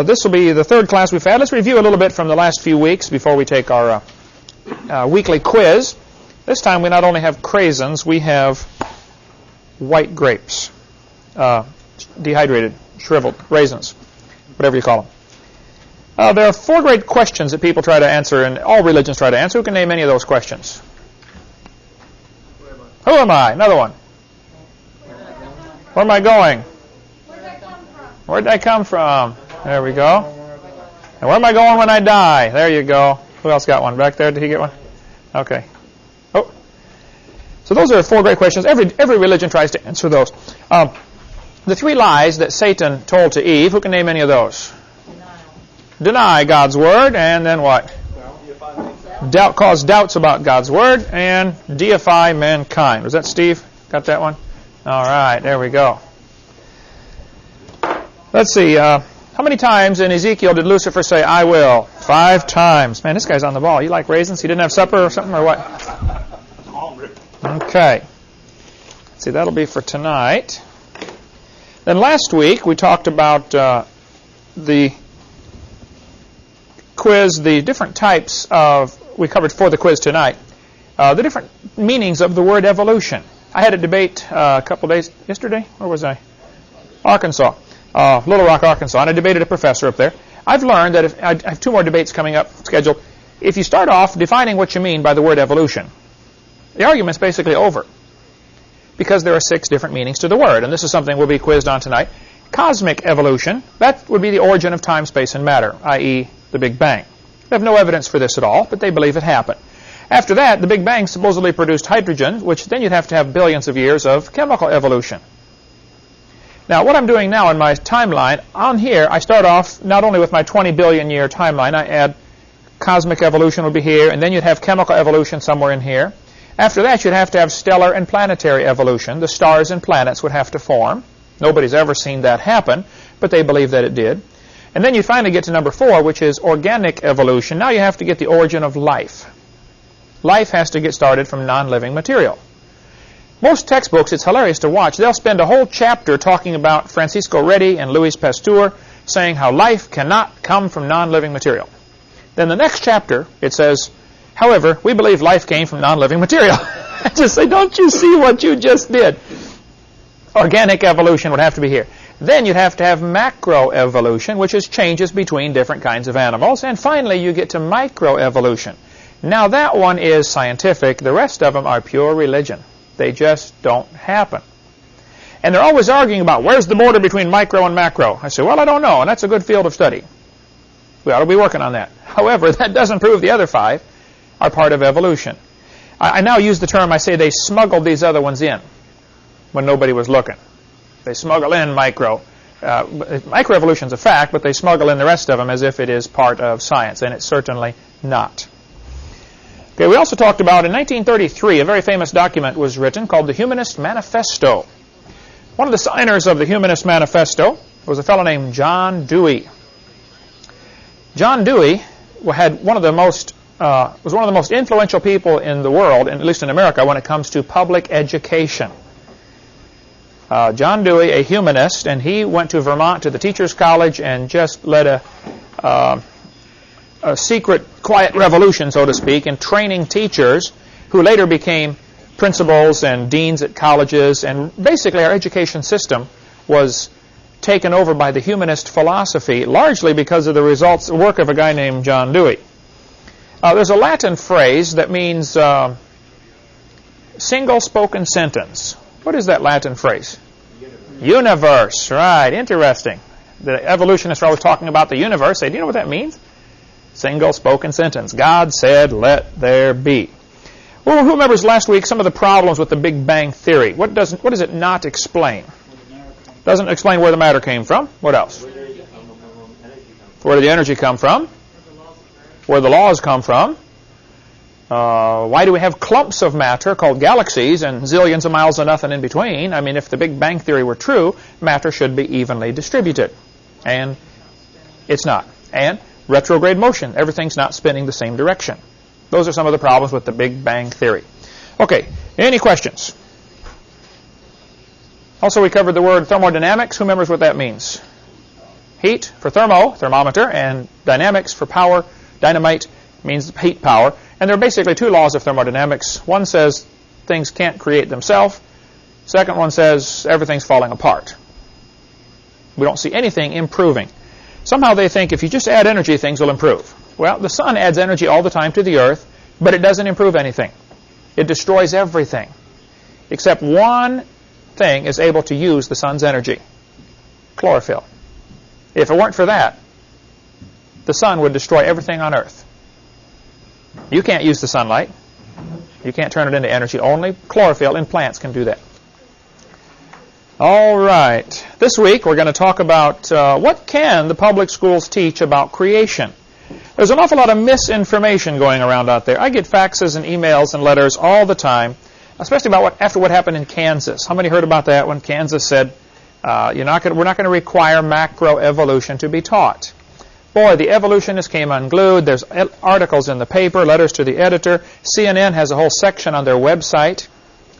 This will be the third class we've had. Let's review a little bit from the last few weeks before we take our weekly quiz. This time we not only have craisins, we have white grapes, dehydrated, shriveled raisins, whatever you call them. There are 4 great questions that people try to answer, and all religions try to answer. Who can name any of those questions? Who am I? Another one. Where am I going? Where did I come from? There we go. And where am I going when I die? There you go. Who else got one? Back there, did he get one? Okay. Oh. So those are 4 great questions. Every religion tries to answer those. The 3 lies that Satan told to Eve, who can name any of those? Deny God's Word, and then what? Cause doubts about God's Word, and deify mankind. Was that Steve? Got that one? All right, there we go. Let's see. How many times in Ezekiel did Lucifer say, I will? 5 times. Man, this guy's on the ball. You like raisins? He didn't have supper or something, or what? Okay. Let's see, that'll be for tonight. Then last week we talked about the quiz, the different types of, we covered for the quiz tonight, the different meanings of the word evolution. I had a debate a couple days, yesterday, where was I? Arkansas, Little Rock, Arkansas, and I debated a professor up there. I've learned that if I have 2 more debates coming up scheduled. If you start off defining what you mean by the word evolution, the argument's basically over, because there are 6 different meanings to the word, and this is something we'll be quizzed on tonight. Cosmic evolution, that would be the origin of time, space, and matter, i.e., the Big Bang. They have no evidence for this at all, but they believe it happened. After that, the Big Bang supposedly produced hydrogen, which then you'd have to have billions of years of chemical evolution. Now, what I'm doing now in my timeline, on here, I start off not only with my 20 billion year timeline, I add cosmic evolution would be here, and then you'd have chemical evolution somewhere in here. After that, you'd have to have stellar and planetary evolution. The stars and planets would have to form. Nobody's ever seen that happen, but they believe that it did. And then you finally get to number 4, which is organic evolution. Now you have to get the origin of life. Life has to get started from non-living material. Most textbooks, it's hilarious to watch, they'll spend a whole chapter talking about Francisco Redi and Louis Pasteur, saying how life cannot come from non-living material. Then the next chapter, it says, however, we believe life came from non-living material. I just say, don't you see what you just did? Organic evolution would have to be here. Then you'd have to have macroevolution, which is changes between different kinds of animals. And finally, you get to microevolution. Now, that one is scientific. The rest of them are pure religion. They just don't happen. And they're always arguing about, where's the border between micro and macro? I say, well, I don't know, and that's a good field of study. We ought to be working on that. However, that doesn't prove the other 5 are part of evolution. I now use the term, I say they smuggled these other ones in when nobody was looking. They smuggle in micro. Microevolution is a fact, but they smuggle in the rest of them as if it is part of science, and it's certainly not. Okay, we also talked about, in 1933, a very famous document was written called the Humanist Manifesto. One of the signers of the Humanist Manifesto was a fellow named John Dewey. John Dewey was one of the most influential people in the world, at least in America, when it comes to public education. John Dewey, a humanist, and he went to Vermont to the Teachers College and just led a secret, quiet revolution, so to speak, in training teachers who later became principals and deans at colleges. And basically our education system was taken over by the humanist philosophy, largely because of the work of a guy named John Dewey. There's a Latin phrase that means single spoken sentence. What is that Latin phrase? Universe, right, interesting. The evolutionists are always talking about the universe. Say, do you know what that means? Single spoken sentence. God said, let there be. Well, who remembers last week some of the problems with the Big Bang Theory? What does it not explain? Doesn't explain where the matter came from. What else? Where did the energy come from? Where the laws come from. Why do we have clumps of matter called galaxies and zillions of miles of nothing in between? I mean, if the Big Bang Theory were true, matter should be evenly distributed. And it's not. And retrograde motion. Everything's not spinning the same direction. Those are some of the problems with the Big Bang Theory. Okay, any questions? Also, we covered the word thermodynamics. Who remembers what that means? Heat for thermometer, and dynamics for power. Dynamite means heat power. And there are basically two laws of thermodynamics. One says things can't create themselves. Second one says everything's falling apart. We don't see anything improving. Somehow they think if you just add energy, things will improve. Well, the sun adds energy all the time to the earth, but it doesn't improve anything. It destroys everything. Except one thing is able to use the sun's energy. Chlorophyll. If it weren't for that, the sun would destroy everything on earth. You can't use the sunlight. You can't turn it into energy. Only chlorophyll in plants can do that. All right. This week we're going to talk about what can the public schools teach about creation. There's an awful lot of misinformation going around out there. I get faxes and emails and letters all the time, especially about after what happened in Kansas. How many heard about that when Kansas said, we're not going to require macroevolution to be taught? Boy, the evolutionists came unglued. There's articles in the paper, letters to the editor. CNN has a whole section on their website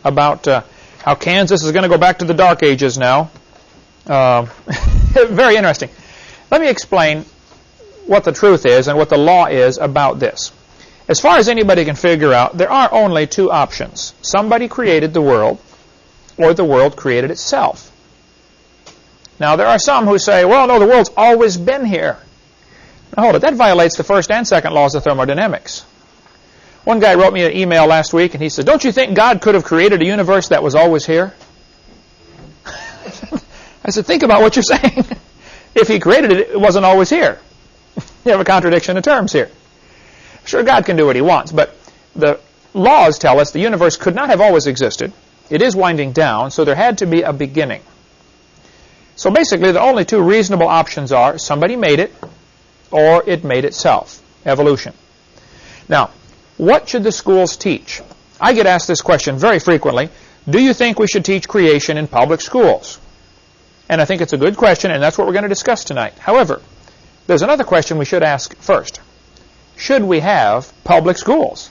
about how Kansas is going to go back to the Dark Ages now. Very interesting. Let me explain what the truth is and what the law is about this. As far as anybody can figure out, there are only two options. Somebody created the world, or the world created itself. Now, there are some who say, well, no, the world's always been here. Now, hold it. That violates the first and second laws of thermodynamics. One guy wrote me an email last week, and he said, don't you think God could have created a universe that was always here? I said, think about what you're saying. If he created it, it wasn't always here. You have a contradiction of terms here. Sure, God can do what he wants, but the laws tell us the universe could not have always existed. It is winding down, so there had to be a beginning. So basically, the only two reasonable options are somebody made it, or it made itself. Evolution. Now, what should the schools teach? I get asked this question very frequently. Do you think we should teach creation in public schools? And I think it's a good question, and that's what we're going to discuss tonight. However, there's another question we should ask first. Should we have public schools?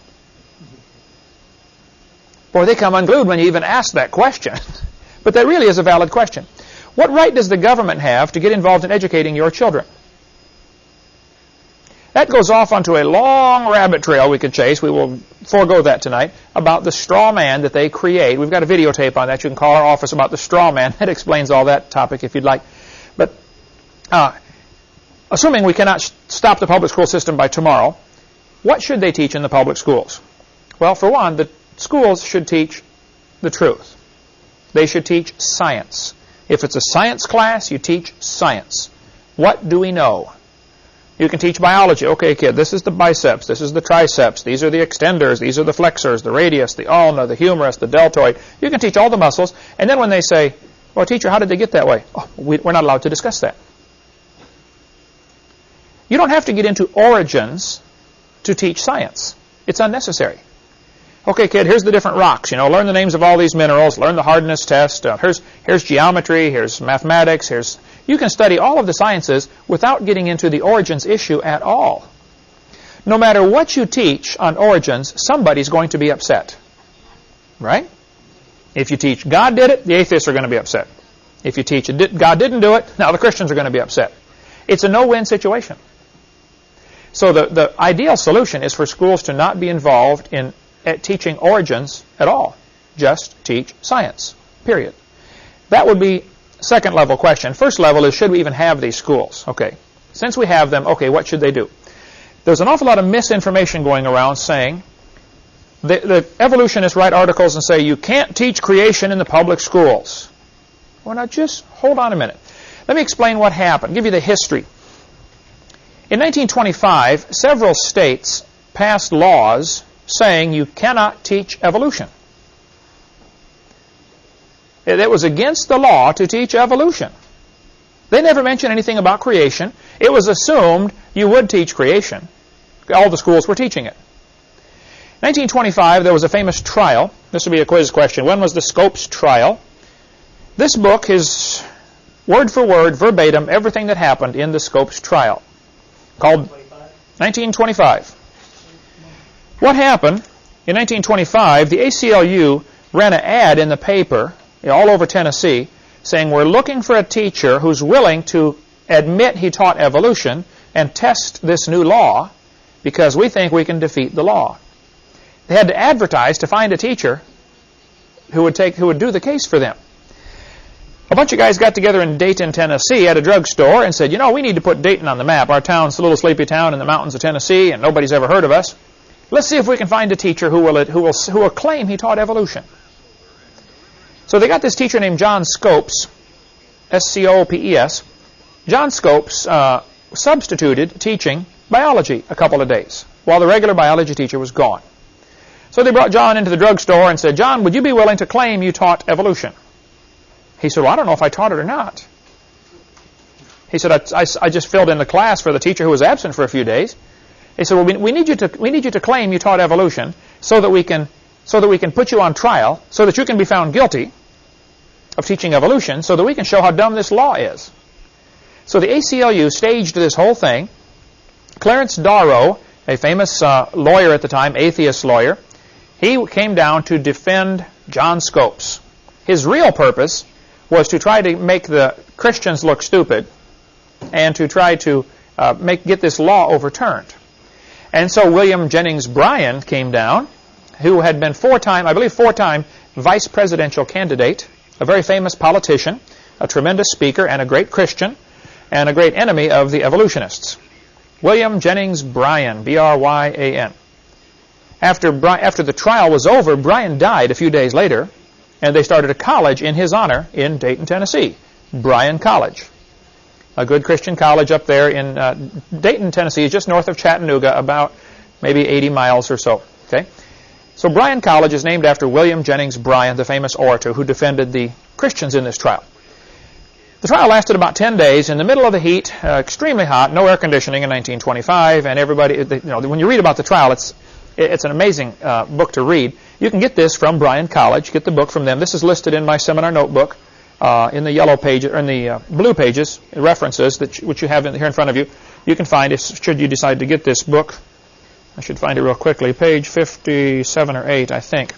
Boy, they come unglued when you even ask that question. But that really is a valid question. What right does the government have to get involved in educating your children? That goes off onto a long rabbit trail we could chase. We will forego that tonight, about the straw man that they create. We've got a videotape on that. You can call our office about the straw man. That explains all that topic if you'd like. But assuming we cannot stop the public school system by tomorrow, what should they teach in the public schools? Well, for one, the schools should teach the truth. They should teach science. If it's a science class, you teach science. What do we know? You can teach biology. Okay, kid, this is the biceps, this is the triceps, these are the extenders, these are the flexors, the radius, the ulna, the humerus, the deltoid. You can teach all the muscles, and then when they say, well, teacher, how did they get that way? Oh, we're not allowed to discuss that. You don't have to get into origins to teach science. It's unnecessary. Okay, kid, here's the different rocks. Learn the names of all these minerals. Learn the hardness test. Here's geometry. Here's mathematics. You can study all of the sciences without getting into the origins issue at all. No matter what you teach on origins, somebody's going to be upset. Right? If you teach God did it, the atheists are going to be upset. If you teach God didn't do it, now the Christians are going to be upset. It's a no-win situation. So the ideal solution is for schools to not be involved in teaching origins at all. Just teach science. Period. That would be second level question. First level is, should we even have these schools? Okay. Since we have them, okay, what should they do? There's an awful lot of misinformation going around saying the evolutionists write articles and say you can't teach creation in the public schools. Well, now just hold on a minute. Let me explain what happened. Give you the history. In 1925, several states passed laws saying you cannot teach evolution. It was against the law to teach evolution. They never mentioned anything about creation. It was assumed you would teach creation. All the schools were teaching it. 1925, there was a famous trial. This will be a quiz question. When was the Scopes trial? This book is word for word, verbatim, everything that happened in the Scopes trial. Called 1925. What happened in 1925, the ACLU ran an ad in the paper all over Tennessee saying we're looking for a teacher who's willing to admit he taught evolution and test this new law because we think we can defeat the law. They had to advertise to find a teacher who would do the case for them. A bunch of guys got together in Dayton, Tennessee at a drugstore and said, we need to put Dayton on the map. Our town's a little sleepy town in the mountains of Tennessee and nobody's ever heard of us. Let's see if we can find a teacher who will claim he taught evolution. So they got this teacher named John Scopes, S-C-O-P-E-S. John Scopes substituted teaching biology a couple of days while the regular biology teacher was gone. So they brought John into the drugstore and said, John, would you be willing to claim you taught evolution? He said, well, I don't know if I taught it or not. He said, I just filled in the class for the teacher who was absent for a few days. He said, well, we need you to claim you taught evolution so that we can put you on trial, so that you can be found guilty of teaching evolution, so that we can show how dumb this law is. So the ACLU staged this whole thing. Clarence Darrow, a famous lawyer at the time, atheist lawyer, he came down to defend John Scopes. His real purpose was to try to make the Christians look stupid and to try to get this law overturned. And so William Jennings Bryan came down, who had been four-time vice presidential candidate, a very famous politician, a tremendous speaker, and a great Christian, and a great enemy of the evolutionists. William Jennings Bryan, B-R-Y-A-N. After the trial was over, Bryan died a few days later, and they started a college in his honor in Dayton, Tennessee, Bryan College. A good Christian college up there in Dayton, Tennessee, just north of Chattanooga, about maybe 80 miles or so. Okay, so Bryan College is named after William Jennings Bryan, the famous orator who defended the Christians in this trial. The trial lasted about 10 days in the middle of the heat, extremely hot, no air conditioning in 1925, and everybody, when you read about the trial, it's an amazing book to read. You can get this from Bryan College. Get the book from them. This is listed in my seminar notebook in the yellow page or in the blue pages, references which you have here in front of you. You can find should you decide to get this book. I should find it real quickly. Page 57 or 8, I think.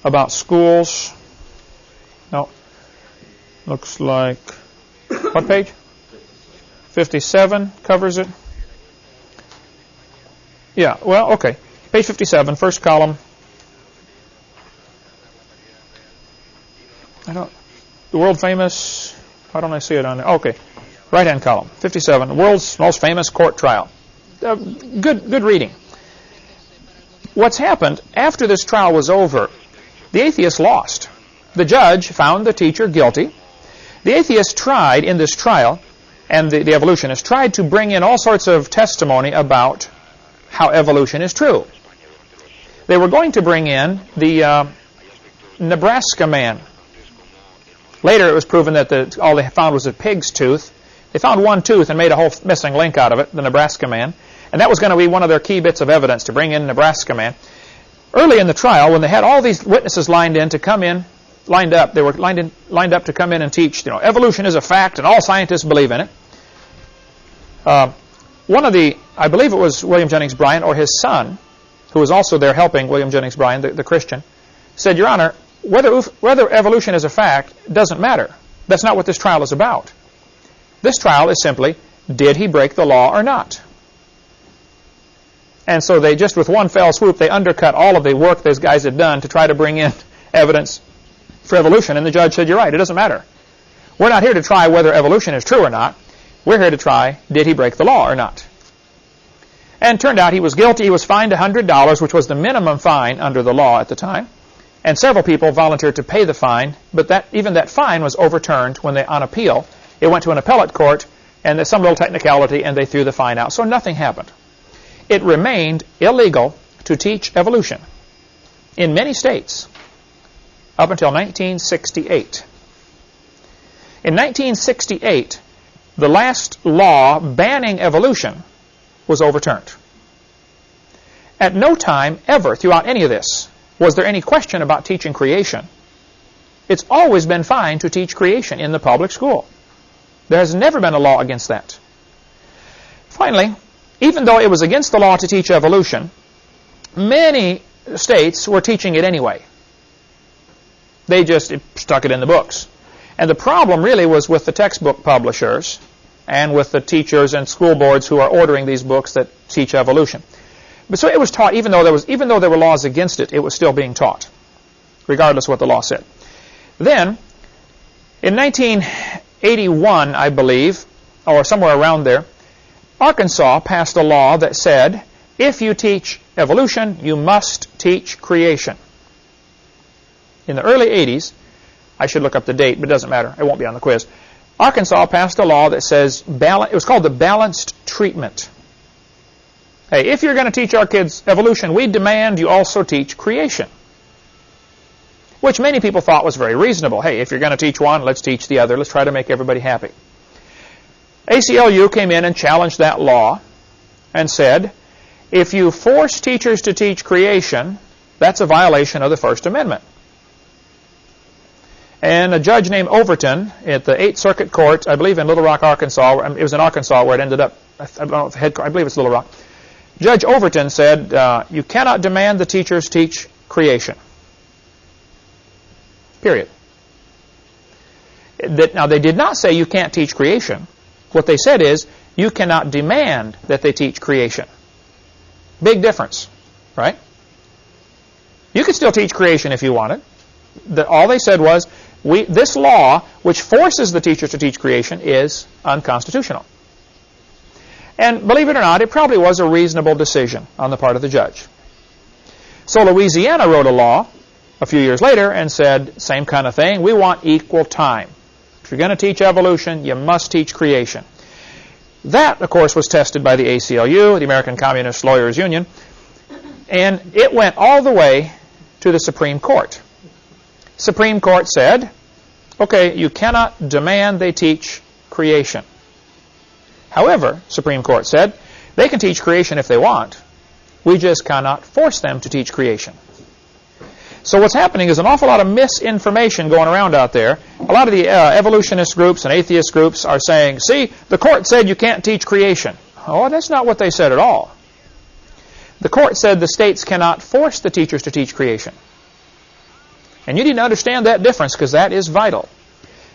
About schools. No. Looks like what page? 57 covers it. Yeah, well, okay. Page 57, first column. The world famous, why don't I see it on there? Okay, right-hand column, 57, the world's most famous court trial. Good reading. What's happened, after this trial was over, the atheists lost. The judge found the teacher guilty. The atheists tried in this trial, and the evolutionists tried to bring in all sorts of testimony about how evolution is true. They were going to bring in the Nebraska man. Later it was proven that all they found was a pig's tooth. They found one tooth and made a whole missing link out of it, the Nebraska man. And that was going to be one of their key bits of evidence to bring in Nebraska man. Early in the trial, when they had all these witnesses lined up, they were lined up to come in and teach, evolution is a fact and all scientists believe in it. I believe it was William Jennings Bryan or his son, who was also there helping William Jennings Bryan, the Christian, said, Your Honor, whether evolution is a fact doesn't matter. That's not what this trial is about. This trial is simply, did he break the law or not? And so they just, with one fell swoop, they undercut all of the work those guys had done to try to bring in evidence for evolution. And the judge said, you're right, it doesn't matter. We're not here to try whether evolution is true or not. We're here to try, did he break the law or not? And turned out he was guilty. He was fined $100, which was the minimum fine under the law at the time. And several people volunteered to pay the fine, but even that fine was overturned on appeal. It went to an appellate court, and there's some little technicality, and they threw the fine out. So nothing happened. It remained illegal to teach evolution in many states up until 1968. In 1968, the last law banning evolution was overturned. At no time ever throughout any of this was there any question about teaching creation. It's always been fine to teach creation in the public school. There has never been a law against that. Finally, even though it was against the law to teach evolution, many states were teaching it anyway. They just stuck it in the books. And the problem really was with the textbook publishers and with the teachers and school boards who are ordering these books that teach evolution. But so it was taught, even though there were laws against it, it was still being taught, regardless of what the law said. Then, in 1981, I believe, or somewhere around there, Arkansas passed a law that said, if you teach evolution, you must teach creation. In the early 80s, I should look up the date, but it doesn't matter. It won't be on the quiz. Arkansas passed a law that says, it was called the balanced treatment. Hey, if you're going to teach our kids evolution, we demand you also teach creation. Which many people thought was very reasonable. Hey, if you're going to teach one, let's teach the other. Let's try to make everybody happy. ACLU came in and challenged that law and said, if you force teachers to teach creation, that's a violation of the First Amendment. And a judge named Overton at the 8th Circuit Court, I believe in Little Rock, Arkansas, it was in Arkansas where it ended up, I believe it's Little Rock. Judge Overton said, you cannot demand the teachers teach creation. Period. Now, they did not say you can't teach creation. What they said is, you cannot demand that they teach creation. Big difference, right? You could still teach creation if you wanted. All they said was, this law, which forces the teachers to teach creation, is unconstitutional. And believe it or not, it probably was a reasonable decision on the part of the judge. So Louisiana wrote a law a few years later and said, same kind of thing, we want equal time. If you're going to teach evolution, you must teach creation. That, of course, was tested by the ACLU, the American Communist Lawyers Union, and it went all the way to the Supreme Court. Supreme Court said, okay, you cannot demand they teach creation. However, Supreme Court said, they can teach creation if they want. We just cannot force them to teach creation. So what's happening is an awful lot of misinformation going around out there. A lot of the evolutionist groups and atheist groups are saying, see, the court said you can't teach creation. Oh, that's not what they said at all. The court said the states cannot force the teachers to teach creation. And you need to understand that difference because that is vital.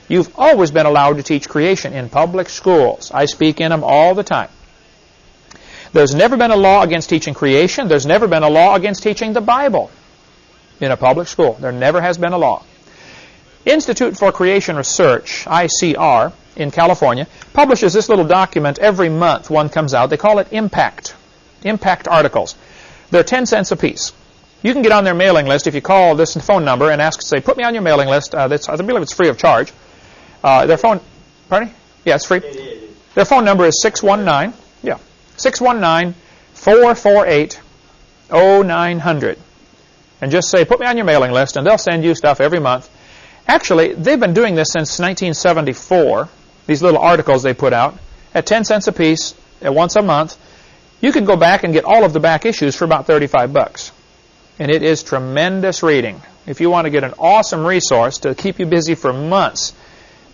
You've always been allowed to teach creation in public schools. I speak in them all the time. There's never been a law against teaching creation. There's never been a law against teaching the Bible in a public school. There never has been a law. Institute for Creation Research, ICR, in California, publishes this little document every month. One comes out. They call it Impact articles. They're 10 cents a piece. You can get on their mailing list if you call this phone number and ask, say, put me on your mailing list. I believe it's free of charge. Their phone, pardon? Yeah, it's free. Their phone number is 619-448-0900. And just say, put me on your mailing list, and they'll send you stuff every month. Actually, they've been doing this since 1974, these little articles they put out, at 10 cents a piece, at once a month. You can go back and get all of the back issues for about $35. And it is tremendous reading. If you want to get an awesome resource to keep you busy for months,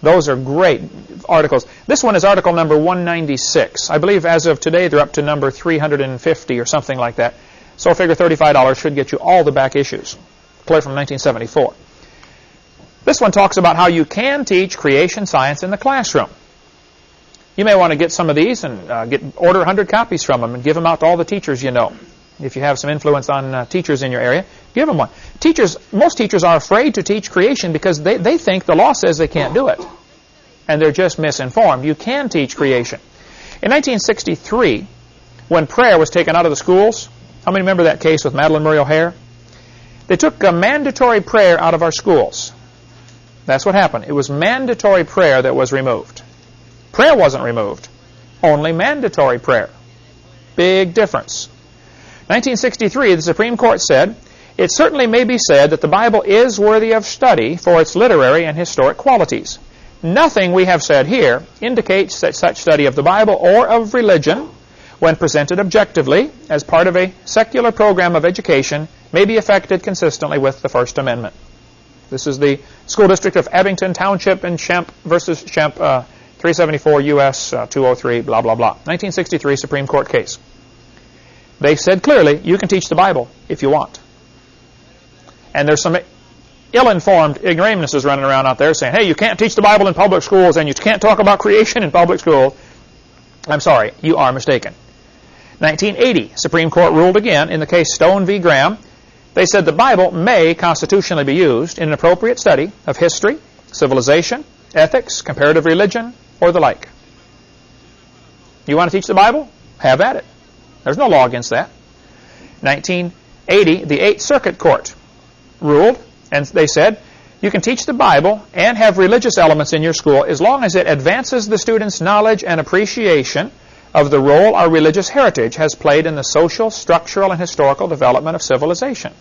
those are great articles. This one is article number 196. I believe as of today, they're up to number 350 or something like that. So I figure $35 should get you all the back issues, clear from 1974. This one talks about how you can teach creation science in the classroom. You may want to get some of these and order 100 copies from them and give them out to all the teachers you know. If you have some influence on teachers in your area, give them one. Most teachers are afraid to teach creation because they think the law says they can't do it. And they're just misinformed. You can teach creation. In 1963, when prayer was taken out of the schools, how many remember that case with Madeline Murray O'Hare? They took a mandatory prayer out of our schools. That's what happened. It was mandatory prayer that was removed. Prayer wasn't removed. Only mandatory prayer. Big difference. 1963, the Supreme Court said, it certainly may be said that the Bible is worthy of study for its literary and historic qualities. Nothing we have said here indicates that such study of the Bible or of religion, when presented objectively as part of a secular program of education, may be effected consistently with the First Amendment. This is the school district of Abington Township in Schempp versus Schempp, 374 U.S. 203, blah, blah, blah. 1963 Supreme Court case. They said clearly, you can teach the Bible if you want. And there's some ill-informed ignoramuses running around out there saying, hey, you can't teach the Bible in public schools and you can't talk about creation in public schools. I'm sorry, you are mistaken. 1980, Supreme Court ruled again in the case Stone v. Graham. They said the Bible may constitutionally be used in an appropriate study of history, civilization, ethics, comparative religion, or the like. You want to teach the Bible? Have at it. There's no law against that. 1980, the Eighth Circuit Court ruled, and they said, you can teach the Bible and have religious elements in your school as long as it advances the student's knowledge and appreciation of the role our religious heritage has played in the social, structural, and historical development of civilization.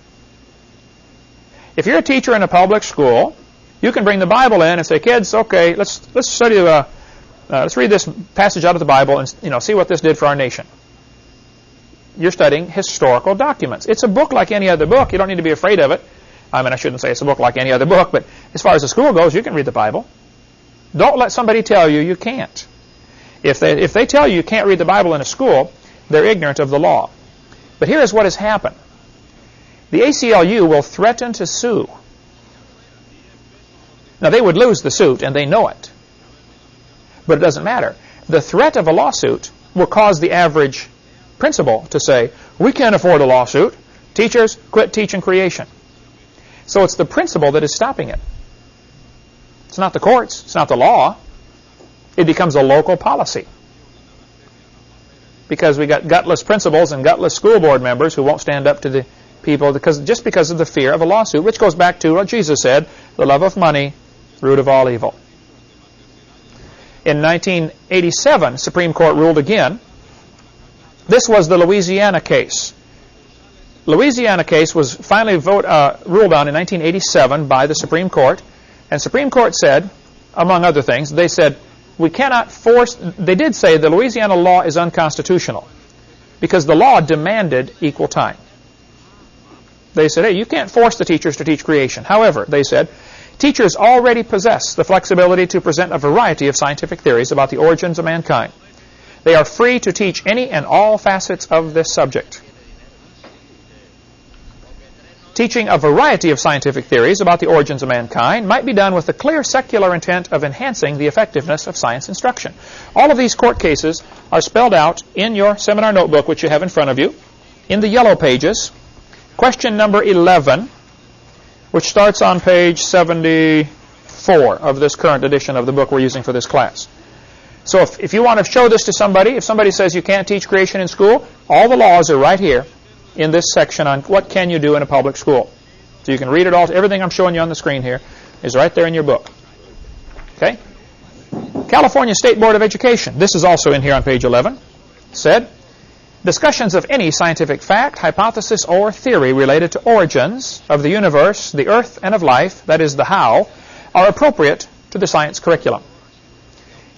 If you're a teacher in a public school, you can bring the Bible in and say, kids, okay, let's study let's read this passage out of the Bible and see what this did for our nation. You're studying historical documents. It's a book like any other book. You don't need to be afraid of it. I mean, I shouldn't say it's a book like any other book, but as far as the school goes, you can read the Bible. Don't let somebody tell you you can't. If they tell you you can't read the Bible in a school, they're ignorant of the law. But here is what has happened. The ACLU will threaten to sue. Now, they would lose the suit, and they know it. But it doesn't matter. The threat of a lawsuit will cause the average principal to say, we can't afford a lawsuit. Teachers, quit teaching creation. So it's the principal that is stopping it. It's not the courts. It's not the law. It becomes a local policy. Because we got gutless principals and gutless school board members who won't stand up to the people just because of the fear of a lawsuit, which goes back to what Jesus said, the love of money, root of all evil. In 1987, Supreme Court ruled again. This was the Louisiana case. Louisiana case was finally ruled on in 1987 by the Supreme Court. And Supreme Court said, among other things, they said, we cannot force, they did say the Louisiana law is unconstitutional because the law demanded equal time. They said, hey, you can't force the teachers to teach creation. However, they said, teachers already possess the flexibility to present a variety of scientific theories about the origins of mankind. They are free to teach any and all facets of this subject. Teaching a variety of scientific theories about the origins of mankind might be done with the clear secular intent of enhancing the effectiveness of science instruction. All of these court cases are spelled out in your seminar notebook, which you have in front of you, in the yellow pages. Question number 11, which starts on page 74 of this current edition of the book we're using for this class. So if you want to show this to somebody, if somebody says you can't teach creation in school, all the laws are right here in this section on what can you do in a public school. So you can read it all. Everything I'm showing you on the screen here is right there in your book. Okay? California State Board of Education, this is also in here on page 11, said, discussions of any scientific fact, hypothesis, or theory related to origins of the universe, the earth, and of life, that is the how, are appropriate to the science curriculum.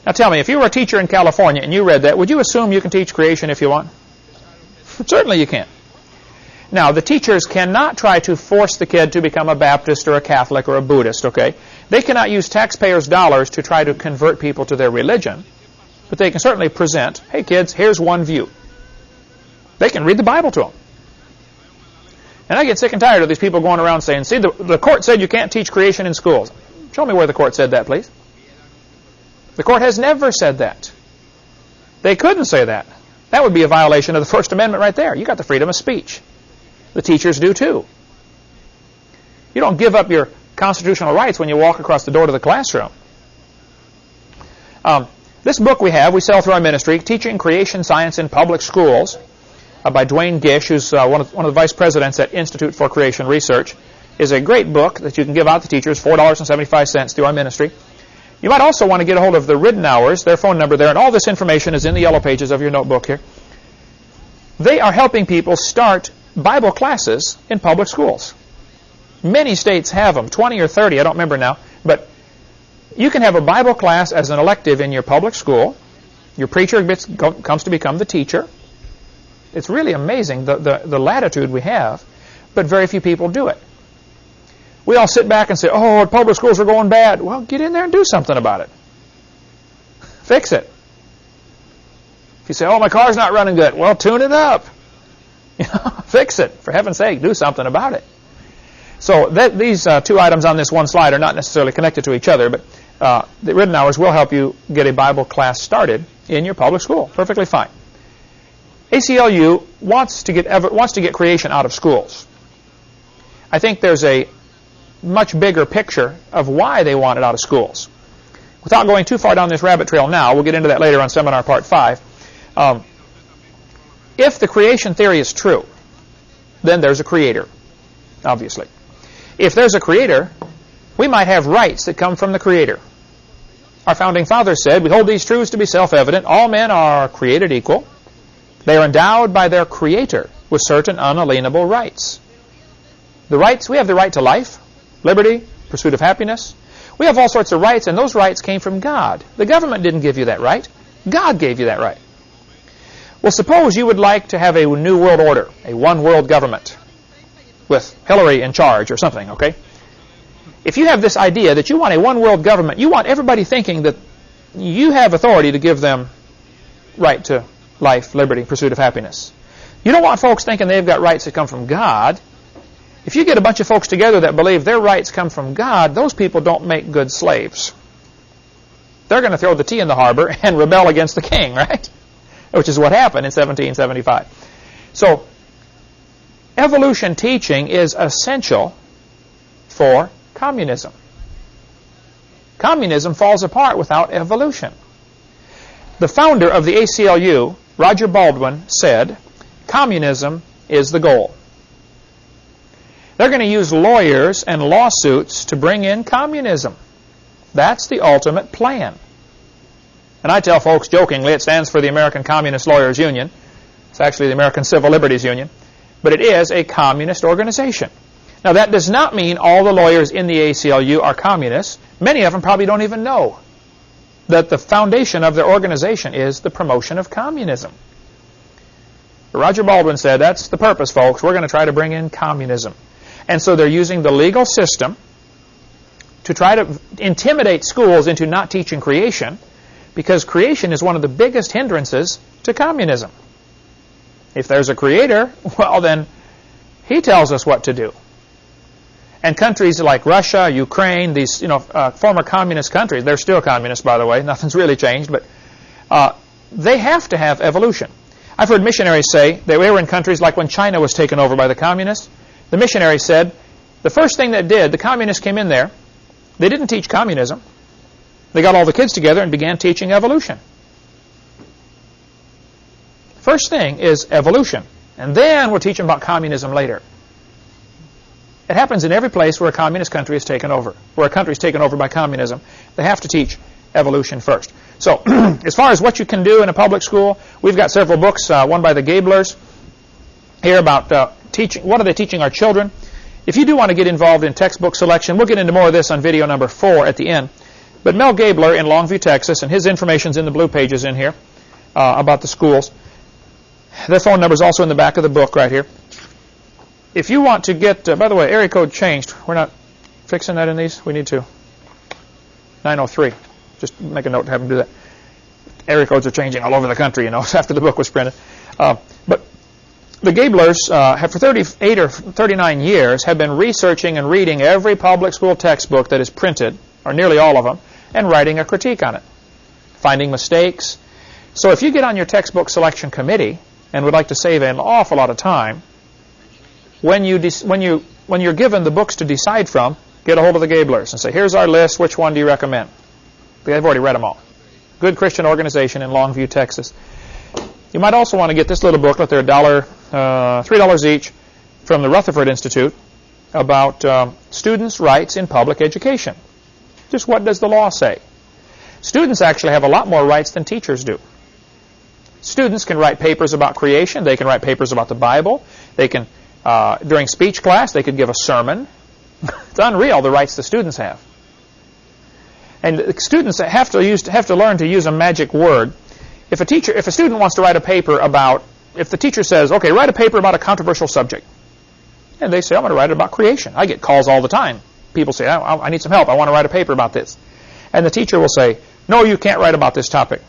Now tell me, if you were a teacher in California and you read that, would you assume you can teach creation if you want? Certainly you can. Now, the teachers cannot try to force the kid to become a Baptist or a Catholic or a Buddhist, okay? They cannot use taxpayers' dollars to try to convert people to their religion, but they can certainly present, hey kids, here's one view. They can read the Bible to them. And I get sick and tired of these people going around saying, see, the court said you can't teach creation in schools. Show me where the court said that, please. The court has never said that. They couldn't say that. That would be a violation of the First Amendment right there. You got the freedom of speech. The teachers do too. You don't give up your constitutional rights when you walk across the door to the classroom. This book we sell through our ministry, Teaching Creation Science in Public Schools, by Dwayne Gish, who's one of the vice presidents at Institute for Creation Research, is a great book that you can give out to teachers, $4.75 through our ministry. You might also want to get a hold of the Ridenours, their phone number there, and all this information is in the yellow pages of your notebook here. They are helping people start Bible classes in public schools. Many states have them, 20 or 30, I don't remember now, but you can have a Bible class as an elective in your public school. Your preacher comes to become the teacher. It's really amazing the latitude we have, but very few people do it. We all sit back and say, oh, public schools are going bad. Well, get in there and do something about it. Fix it. If you say, oh, my car's not running good, well, tune it up. Fix it. For heaven's sake, do something about it. So these two items on this one slide are not necessarily connected to each other, but the written hours will help you get a Bible class started in your public school. Perfectly fine. ACLU wants to get creation out of schools. I think there's a much bigger picture of why they want it out of schools. Without going too far down this rabbit trail now, we'll get into that later on seminar part 5. If the creation theory is true, then there's a creator, obviously. If there's a creator, we might have rights that come from the creator. Our founding fathers said, "We hold these truths to be self-evident. All men are created equal. They are endowed by their creator with certain unalienable rights." The rights, we have the right to life, liberty, pursuit of happiness. We have all sorts of rights, and those rights came from God. The government didn't give you that right. God gave you that right. Well, suppose you would like to have a new world order, a one-world government with Hillary in charge or something, okay? If you have this idea that you want a one-world government, you want everybody thinking that you have authority to give them right to life, liberty, pursuit of happiness. You don't want folks thinking they've got rights that come from God. If you get a bunch of folks together that believe their rights come from God, those people don't make good slaves. They're going to throw the tea in the harbor and rebel against the king, right? Which is what happened in 1775. So, evolution teaching is essential for communism. Communism falls apart without evolution. The founder of the ACLU, Roger Baldwin, said, "Communism is the goal." They're going to use lawyers and lawsuits to bring in communism. That's the ultimate plan. And I tell folks jokingly, it stands for the American Communist Lawyers Union. It's actually the American Civil Liberties Union. But it is a communist organization. Now, that does not mean all the lawyers in the ACLU are communists. Many of them probably don't even know that the foundation of their organization is the promotion of communism. But Roger Baldwin said, that's the purpose, folks. We're going to try to bring in communism. And so they're using the legal system to try to intimidate schools into not teaching creation, because creation is one of the biggest hindrances to communism. If there's a creator, well then, he tells us what to do. And countries like Russia, Ukraine, these former communist countries, they're still communist, by the way, nothing's really changed, but they have to have evolution. I've heard missionaries say they were in countries like when China was taken over by the communists. The missionary said, the first thing that did, the communists came in there, they didn't teach communism. They got all the kids together and began teaching evolution. First thing is evolution, and then we'll teach them about communism later. It happens in every place where a communist country is taken over, where a country is taken over by communism. They have to teach evolution first. So, as far as what you can do in a public school, we've got several books, one by the Gablers, here about teaching. What are they teaching our children? If you do want to get involved in textbook selection, we'll get into more of this on video number 4 at the end. But Mel Gabler in Longview, Texas, and his information's in the blue pages in here about the schools. Their phone number is also in the back of the book right here. If you want to get, by the way, area code changed. We're not fixing that in these. We need to. 903. Just make a note to have them do that. Area codes are changing all over the country, after the book was printed. But the Gablers have for 38 or 39 years have been researching and reading every public school textbook that is printed, or nearly all of them, and writing a critique on it, finding mistakes. So if you get on your textbook selection committee and would like to save an awful lot of time, when you're given the books to decide from, get a hold of the Gablers and say, here's our list, which one do you recommend? They've already read them all. Good Christian organization in Longview, Texas. You might also want to get this little booklet. They're $3 each from the Rutherford Institute about students' rights in public education. Just what does the law say? Students actually have a lot more rights than teachers do. Students can write papers about creation. They can write papers about the Bible. They can, during speech class, they could give a sermon. It's unreal the rights the students have. And the students have to learn to use a magic word. If a student wants to write a paper about, if the teacher says, okay, write a paper about a controversial subject, and they say, I'm going to write it about creation. I get calls all the time. People say, I need some help. I want to write a paper about this. And the teacher will say, no, you can't write about this topic.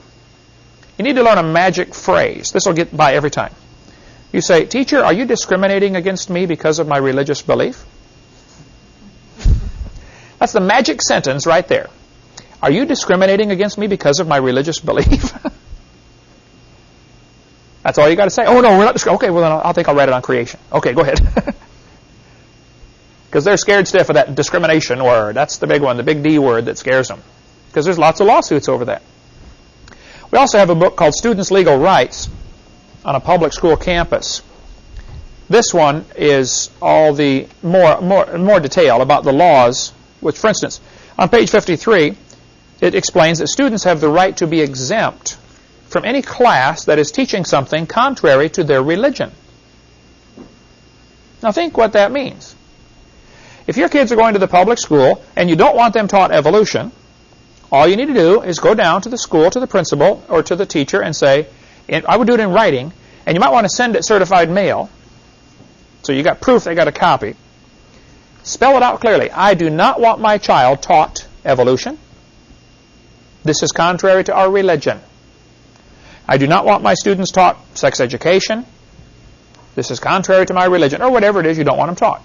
You need to learn a magic phrase. This will get by every time. You say, teacher, are you discriminating against me because of my religious belief? That's the magic sentence right there. Are you discriminating against me because of my religious belief? That's all you got to say. Oh, no, we're not discriminating. Okay, well, then I think I'll write it on creation. Okay, go ahead. Because they're scared stiff of that discrimination word. That's the big one, the big D word that scares them. Because there's lots of lawsuits over that. We also have a book called Students' Legal Rights on a public school campus. This one is all the more detail about the laws, which, for instance, on page 53, it explains that students have the right to be exempt from any class that is teaching something contrary to their religion. Now think what that means. If your kids are going to the public school and you don't want them taught evolution, all you need to do is go down to the school, to the principal, or to the teacher and say, I would do it in writing, and you might want to send it certified mail, so you got proof they got a copy. Spell it out clearly. I do not want my child taught evolution. This is contrary to our religion. I do not want my students taught sex education. This is contrary to my religion, or whatever it is you don't want them taught.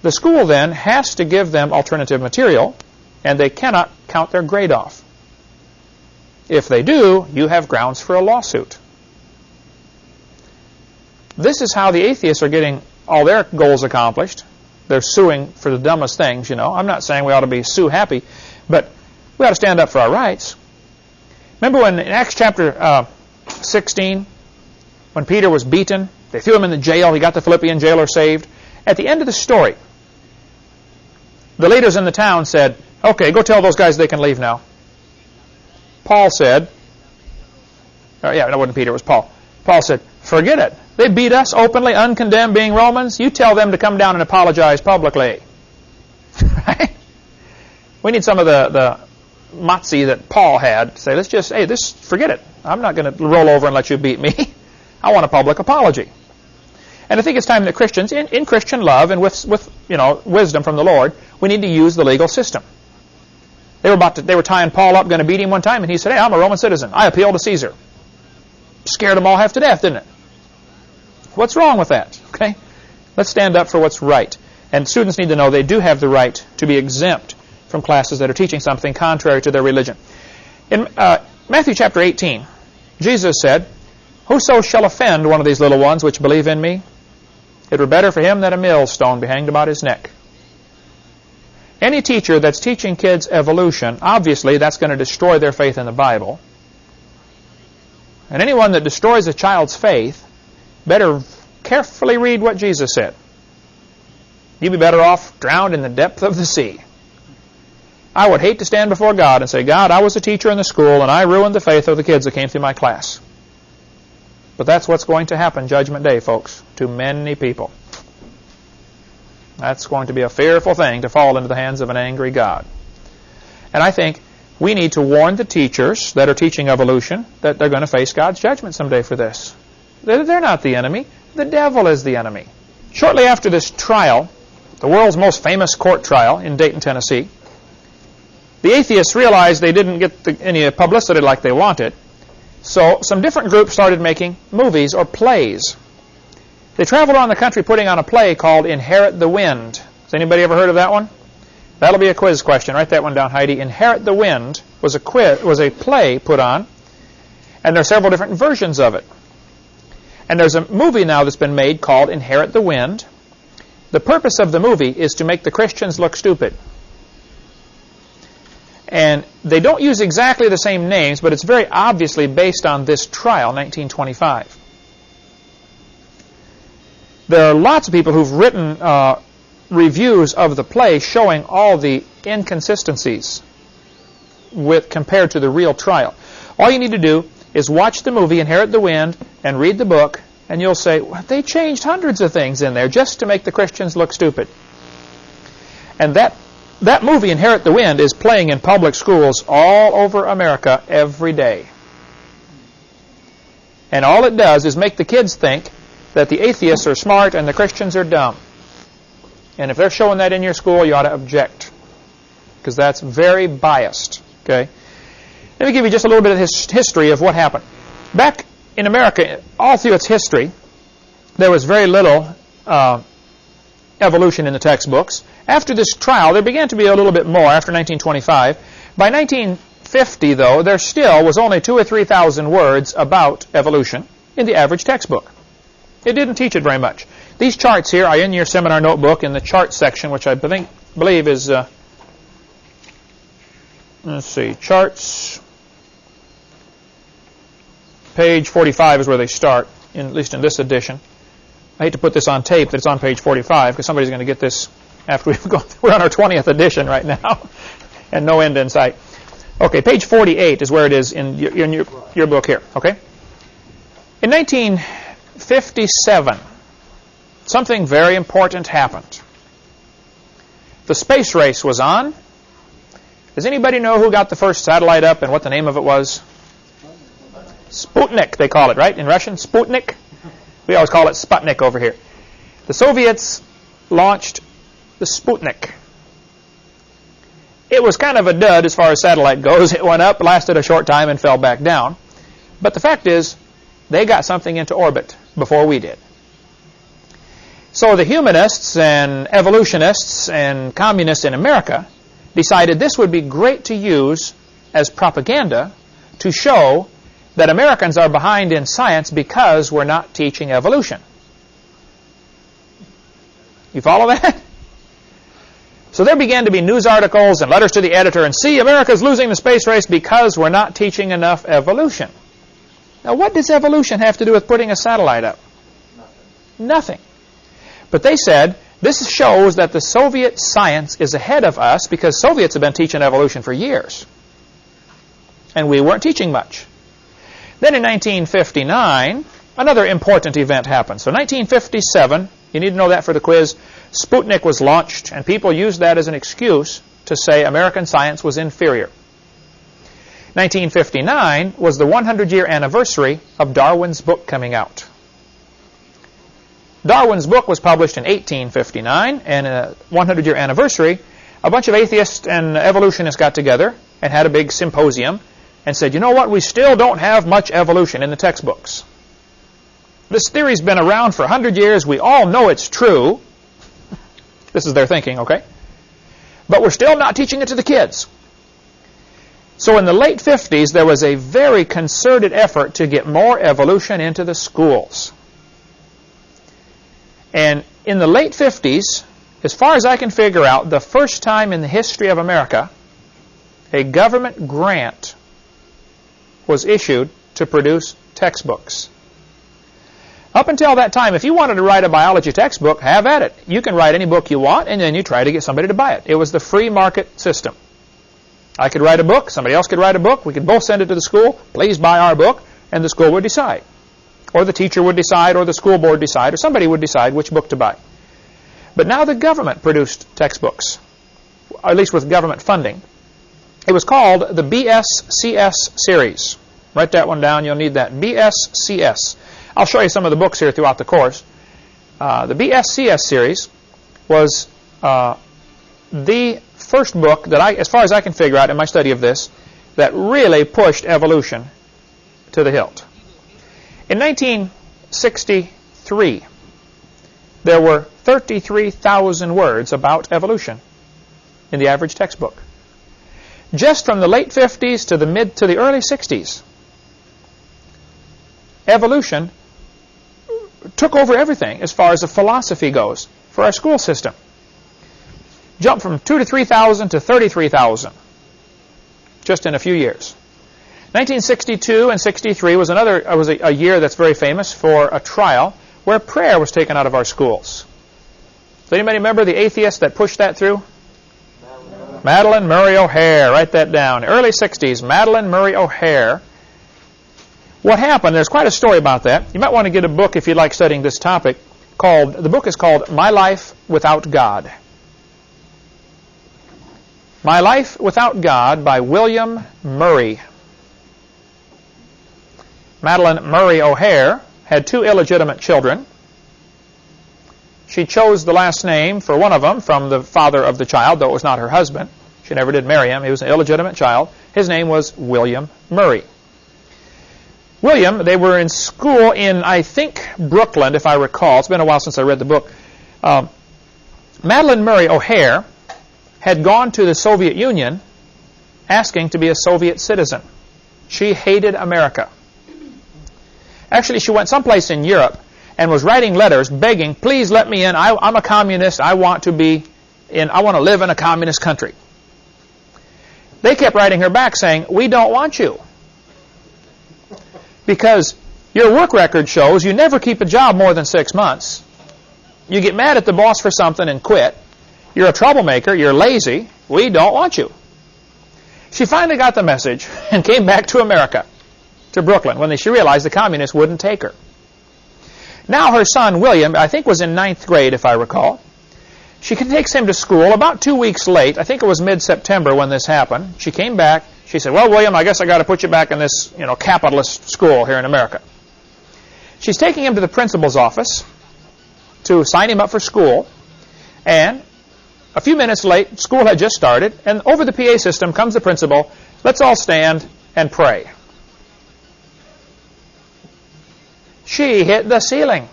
The school then has to give them alternative material, and they cannot count their grade off. If they do, you have grounds for a lawsuit. This is how the atheists are getting all their goals accomplished. They're suing for the dumbest things, you know. I'm not saying we ought to be sue happy, but we ought to stand up for our rights. Remember when in Acts chapter 16, when Peter was beaten, they threw him in the jail, he got the Philippian jailer saved. At the end of the story, the leaders in the town said, okay, go tell those guys they can leave now. Paul said, that wasn't Peter, it was Paul. Paul said, forget it. They beat us openly, uncondemned, being Romans. You tell them to come down and apologize publicly. Right? We need some of the moxie that Paul had to say, forget it. I'm not going to roll over and let you beat me. I want a public apology. And I think it's time that Christians, in Christian love and with wisdom from the Lord, we need to use the legal system. They were tying Paul up, going to beat him one time, and he said, hey, I'm a Roman citizen. I appeal to Caesar. Scared them all half to death, didn't it? What's wrong with that? Okay? Let's stand up for what's right. And students need to know they do have the right to be exempt from classes that are teaching something contrary to their religion. In Matthew chapter 18, Jesus said, whoso shall offend one of these little ones which believe in me, it were better for him that a millstone be hanged about his neck. Any teacher that's teaching kids evolution, obviously that's going to destroy their faith in the Bible. And anyone that destroys a child's faith better carefully read what Jesus said. You'd be better off drowned in the depth of the sea. I would hate to stand before God and say, God, I was a teacher in the school and I ruined the faith of the kids that came through my class. But that's what's going to happen Judgment Day, folks, to many people. That's going to be a fearful thing to fall into the hands of an angry God. And I think we need to warn the teachers that are teaching evolution that they're going to face God's judgment someday for this. They're not the enemy. The devil is the enemy. Shortly after this trial, the world's most famous court trial in Dayton, Tennessee, the atheists realized they didn't get any publicity like they wanted. So some different groups started making movies or plays. They traveled around the country putting on a play called Inherit the Wind. Has anybody ever heard of that one? That'll be a quiz question. Write that one down, Heidi. Inherit the Wind was a play put on, and there are several different versions of it. And there's a movie now that's been made called Inherit the Wind. The purpose of the movie is to make the Christians look stupid. And they don't use exactly the same names, but it's very obviously based on this trial, 1925. There are lots of people who've written reviews of the play showing all the inconsistencies compared to the real trial. All you need to do is watch the movie, Inherit the Wind, and read the book, and you'll say, well, they changed hundreds of things in there just to make the Christians look stupid. And that movie, Inherit the Wind, is playing in public schools all over America every day. And all it does is make the kids think that the atheists are smart and the Christians are dumb. And if they're showing that in your school, you ought to object, because that's very biased. Okay? Let me give you just a little bit of history of what happened. Back in America, all through its history, there was very little evolution in the textbooks. After this trial, there began to be a little bit more after 1925. By 1950, though, there still was only 2,000 or 3,000 words about evolution in the average textbook. It didn't teach it very much. These charts here are in your seminar notebook in the chart section, which I believe is, let's see, charts. Page 45 is where they start, at least in this edition. I hate to put this on tape that it's on page 45 because somebody's going to get this after we've gone. We're on our 20th edition right now and no end in sight. Okay, page 48 is where it is in your book here. Okay. In 1957, something very important happened. The space race was on. Does anybody know who got the first satellite up and what the name of it was? Sputnik, they call it, right? In Russian, Sputnik. We always call it Sputnik over here. The Soviets launched the Sputnik. It was kind of a dud as far as satellite goes. It went up, lasted a short time, and fell back down. But the fact is, they got something into orbit before we did. So the humanists and evolutionists and communists in America decided this would be great to use as propaganda to show that Americans are behind in science because we're not teaching evolution. You follow that? So there began to be news articles and letters to the editor, and see, America's losing the space race because we're not teaching enough evolution. Now, what does evolution have to do with putting a satellite up? Nothing. But they said, this shows that the Soviet science is ahead of us because Soviets have been teaching evolution for years. And we weren't teaching much. Then in 1959, another important event happened. So 1957, you need to know that for the quiz, Sputnik was launched, and people used that as an excuse to say American science was inferior. 1959 was the 100-year anniversary of Darwin's book coming out. Darwin's book was published in 1859, and a 100-year anniversary, a bunch of atheists and evolutionists got together and had a big symposium and said, you know what, we still don't have much evolution in the textbooks. This theory's been around for 100 years. We all know it's true. This is their thinking, okay? But we're still not teaching it to the kids. So in the late 50s, there was a very concerted effort to get more evolution into the schools. And in the late 50s, as far as I can figure out, the first time in the history of America, a government grant was issued to produce textbooks. Up until that time, if you wanted to write a biology textbook, have at it. You can write any book you want, and then you try to get somebody to buy it. It was the free market system. I could write a book, somebody else could write a book, we could both send it to the school, please buy our book, and the school would decide. Or the teacher would decide, or the school board decide, or somebody would decide which book to buy. But now the government produced textbooks, or at least with government funding. It was called the BSCS series. Write that one down, you'll need that. BSCS. I'll show you some of the books here throughout the course. The BSCS series was the first book that as far as I can figure out in my study of this, that really pushed evolution to the hilt. In 1963, there were 33,000 words about evolution in the average textbook. Just from the late 50s to the early 60s, evolution took over everything as far as the philosophy goes for our school system. Jumped from 2,000 to 3,000 to 33,000 just in a few years. 1962 and 63 was a year that's very famous for a trial where prayer was taken out of our schools. Does anybody remember the atheist that pushed that through? Madeline Murray O'Hare. Write that down. Early 60s, Madeline Murray O'Hare. What happened, there's quite a story about that. You might want to get a book if you like studying this topic. The book is called My Life Without God. My Life Without God by William Murray. Madeline Murray O'Hare had 2 illegitimate children. She chose the last name for one of them from the father of the child, though it was not her husband. She never did marry him. He was an illegitimate child. His name was William Murray. William, they were in school in, I think, Brooklyn, if I recall. It's been a while since I read the book. Madeleine Murray O'Hair had gone to the Soviet Union asking to be a Soviet citizen. She hated America. Actually, she went someplace in Europe and was writing letters begging, please let me in. I'm a communist. I want to live in a communist country. They kept writing her back saying, we don't want you. Because your work record shows you never keep a job more than 6 months. You get mad at the boss for something and quit. You're a troublemaker. You're lazy. We don't want you. She finally got the message and came back to America, to Brooklyn, when she realized the communists wouldn't take her. Now her son, William, I think was in 9th grade, if I recall. She takes him to school about 2 weeks late. I think it was mid-September when this happened. She came back. She said, well, William, I guess I got to put you back in this, capitalist school here in America. She's taking him to the principal's office to sign him up for school. And a few minutes late, school had just started, and over the PA system comes the principal. Let's all stand and pray. She hit the ceiling.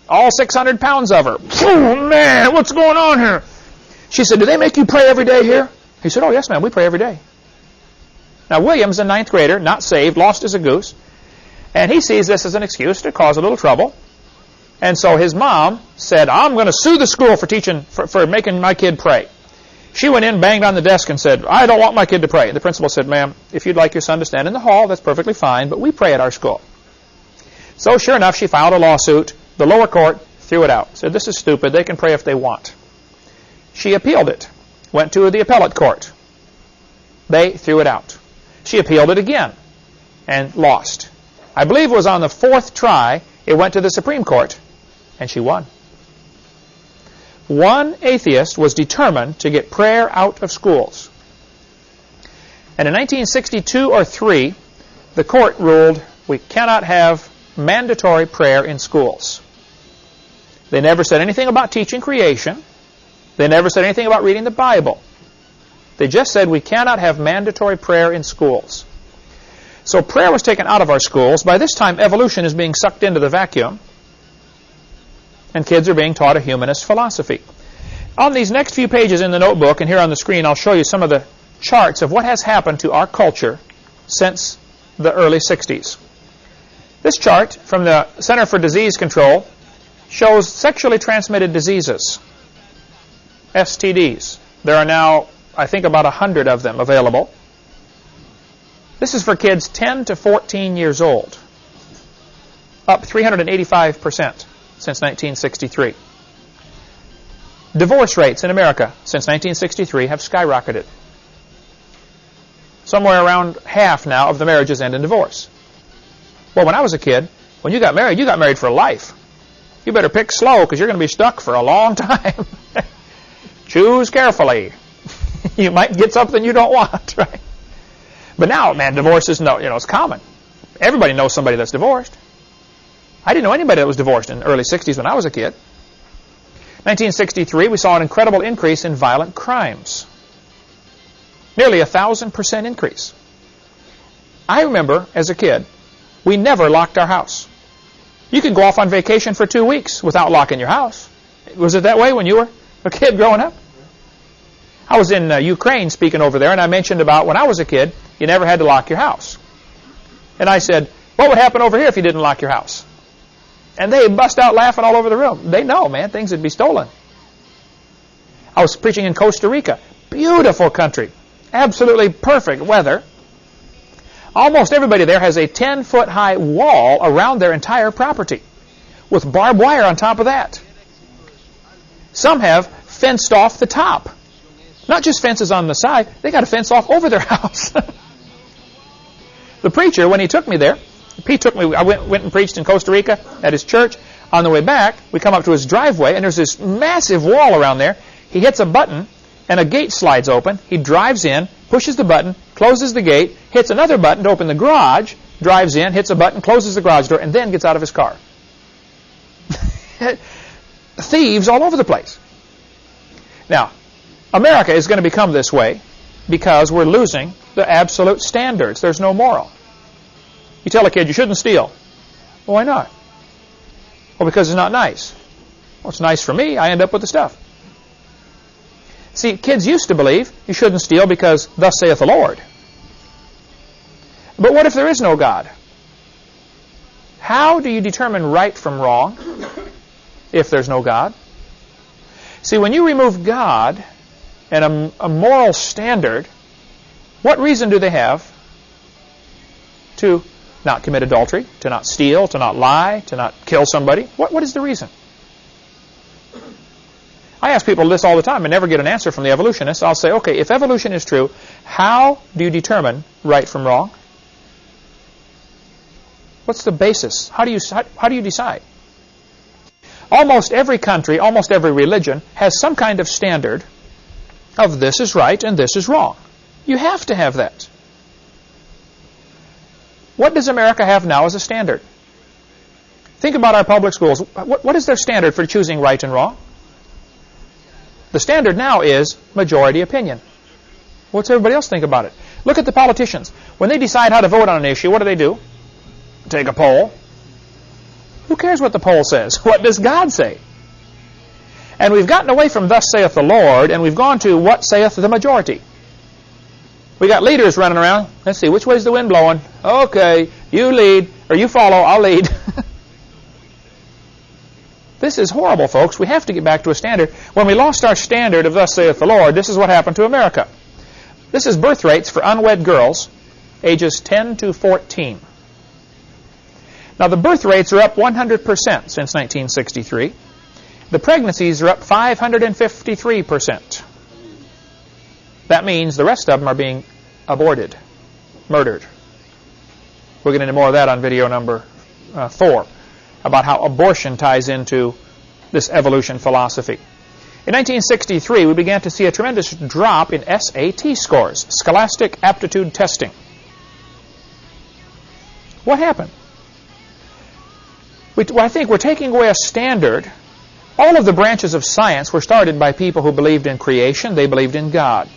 All 600 pounds of her. Oh, man, what's going on here? She said, do they make you pray every day here? He said, oh, yes, ma'am, we pray every day. Now, William's a 9th grader, not saved, lost as a goose. And he sees this as an excuse to cause a little trouble. And so his mom said, I'm going to sue the school for making my kid pray. She went in, banged on the desk, and said, I don't want my kid to pray. The principal said, ma'am, if you'd like your son to stand in the hall, that's perfectly fine, but we pray at our school. So sure enough, she filed a lawsuit. The lower court threw it out. Said, this is stupid. They can pray if they want. She appealed it. Went to the appellate court. They threw it out. She appealed it again and lost. I believe it was on the 4th try. It went to the Supreme Court, and she won. One atheist was determined to get prayer out of schools. And in 1962 or 3, the court ruled we cannot have mandatory prayer in schools. They never said anything about teaching creation. They never said anything about reading the Bible. They just said we cannot have mandatory prayer in schools. So prayer was taken out of our schools. By this time, evolution is being sucked into the vacuum, and kids are being taught a humanist philosophy. On these next few pages in the notebook, and here on the screen, I'll show you some of the charts of what has happened to our culture since the early 60s. This chart from the Center for Disease Control shows sexually transmitted diseases, STDs. There are now, I think, about 100 of them available. This is for kids 10 to 14 years old, up 385% since 1963. Divorce rates in America since 1963 have skyrocketed. Somewhere around half now of the marriages end in divorce. Well, when I was a kid, when you got married for life. You better pick slow because you're going to be stuck for a long time. Choose carefully. You might get something you don't want, right? But now, man, divorce is it's common. Everybody knows somebody that's divorced. I didn't know anybody that was divorced in the early 60s when I was a kid. 1963, we saw an incredible increase in violent crimes. Nearly 1,000% increase. I remember, as a kid, we never locked our house. You could go off on vacation for 2 weeks without locking your house. Was it that way when you were a kid growing up? I was in Ukraine speaking over there, and I mentioned about when I was a kid, you never had to lock your house. And I said, what would happen over here if you didn't lock your house? And they bust out laughing all over the room. They know, man, things would be stolen. I was preaching in Costa Rica. Beautiful country. Absolutely perfect weather. Almost everybody there has a 10-foot high wall around their entire property with barbed wire on top of that. Some have fenced off the top. Not just fences on the side, they got a fence off over their house. The preacher, when he took me there, I went and preached in Costa Rica at his church. On the way back, we come up to his driveway, and there's this massive wall around there. He hits a button, and a gate slides open. He drives in, pushes the button, closes the gate, hits another button to open the garage, drives in, hits a button, closes the garage door, and then gets out of his car. Thieves all over the place. Now, America is going to become this way because we're losing the absolute standards. There's no moral. You tell a kid you shouldn't steal. Well, why not? Well, because it's not nice. Well, it's nice for me. I end up with the stuff. See, kids used to believe you shouldn't steal because thus saith the Lord. But what if there is no God? How do you determine right from wrong if there's no God? See, when you remove God and a moral standard, what reason do they have to not commit adultery, to not steal, to not lie, to not kill somebody? What is the reason? I ask people this all the time and never get an answer from the evolutionists. I'll say, okay, if evolution is true, how do you determine right from wrong? What's the basis? How do you decide? Almost every country, almost every religion has some kind of standard of this is right and this is wrong. You have to have that. What does America have now as a standard? Think about our public schools. What is their standard for choosing right and wrong? The standard now is majority opinion. What's everybody else think about it? Look at the politicians. When they decide how to vote on an issue, what do? Take a poll. Who cares what the poll says? What does God say? And we've gotten away from thus saith the Lord, and we've gone to what saith the majority. We got leaders running around. Let's see, which way's the wind blowing? Okay, you lead, or you follow, I'll lead. This is horrible, folks. We have to get back to a standard. When we lost our standard of thus saith the Lord, this is what happened to America. This is birth rates for unwed girls, ages 10 to 14. Now, the birth rates are up 100% since 1963. The pregnancies are up 553%. That means the rest of them are being aborted, murdered. We'll get into more of that on video number 4, about how abortion ties into this evolution philosophy. In 1963, we began to see a tremendous drop in SAT scores, Scholastic Aptitude Testing. What happened? I think we're taking away a standard. All of the branches of science were started by people who believed in creation. They believed in God.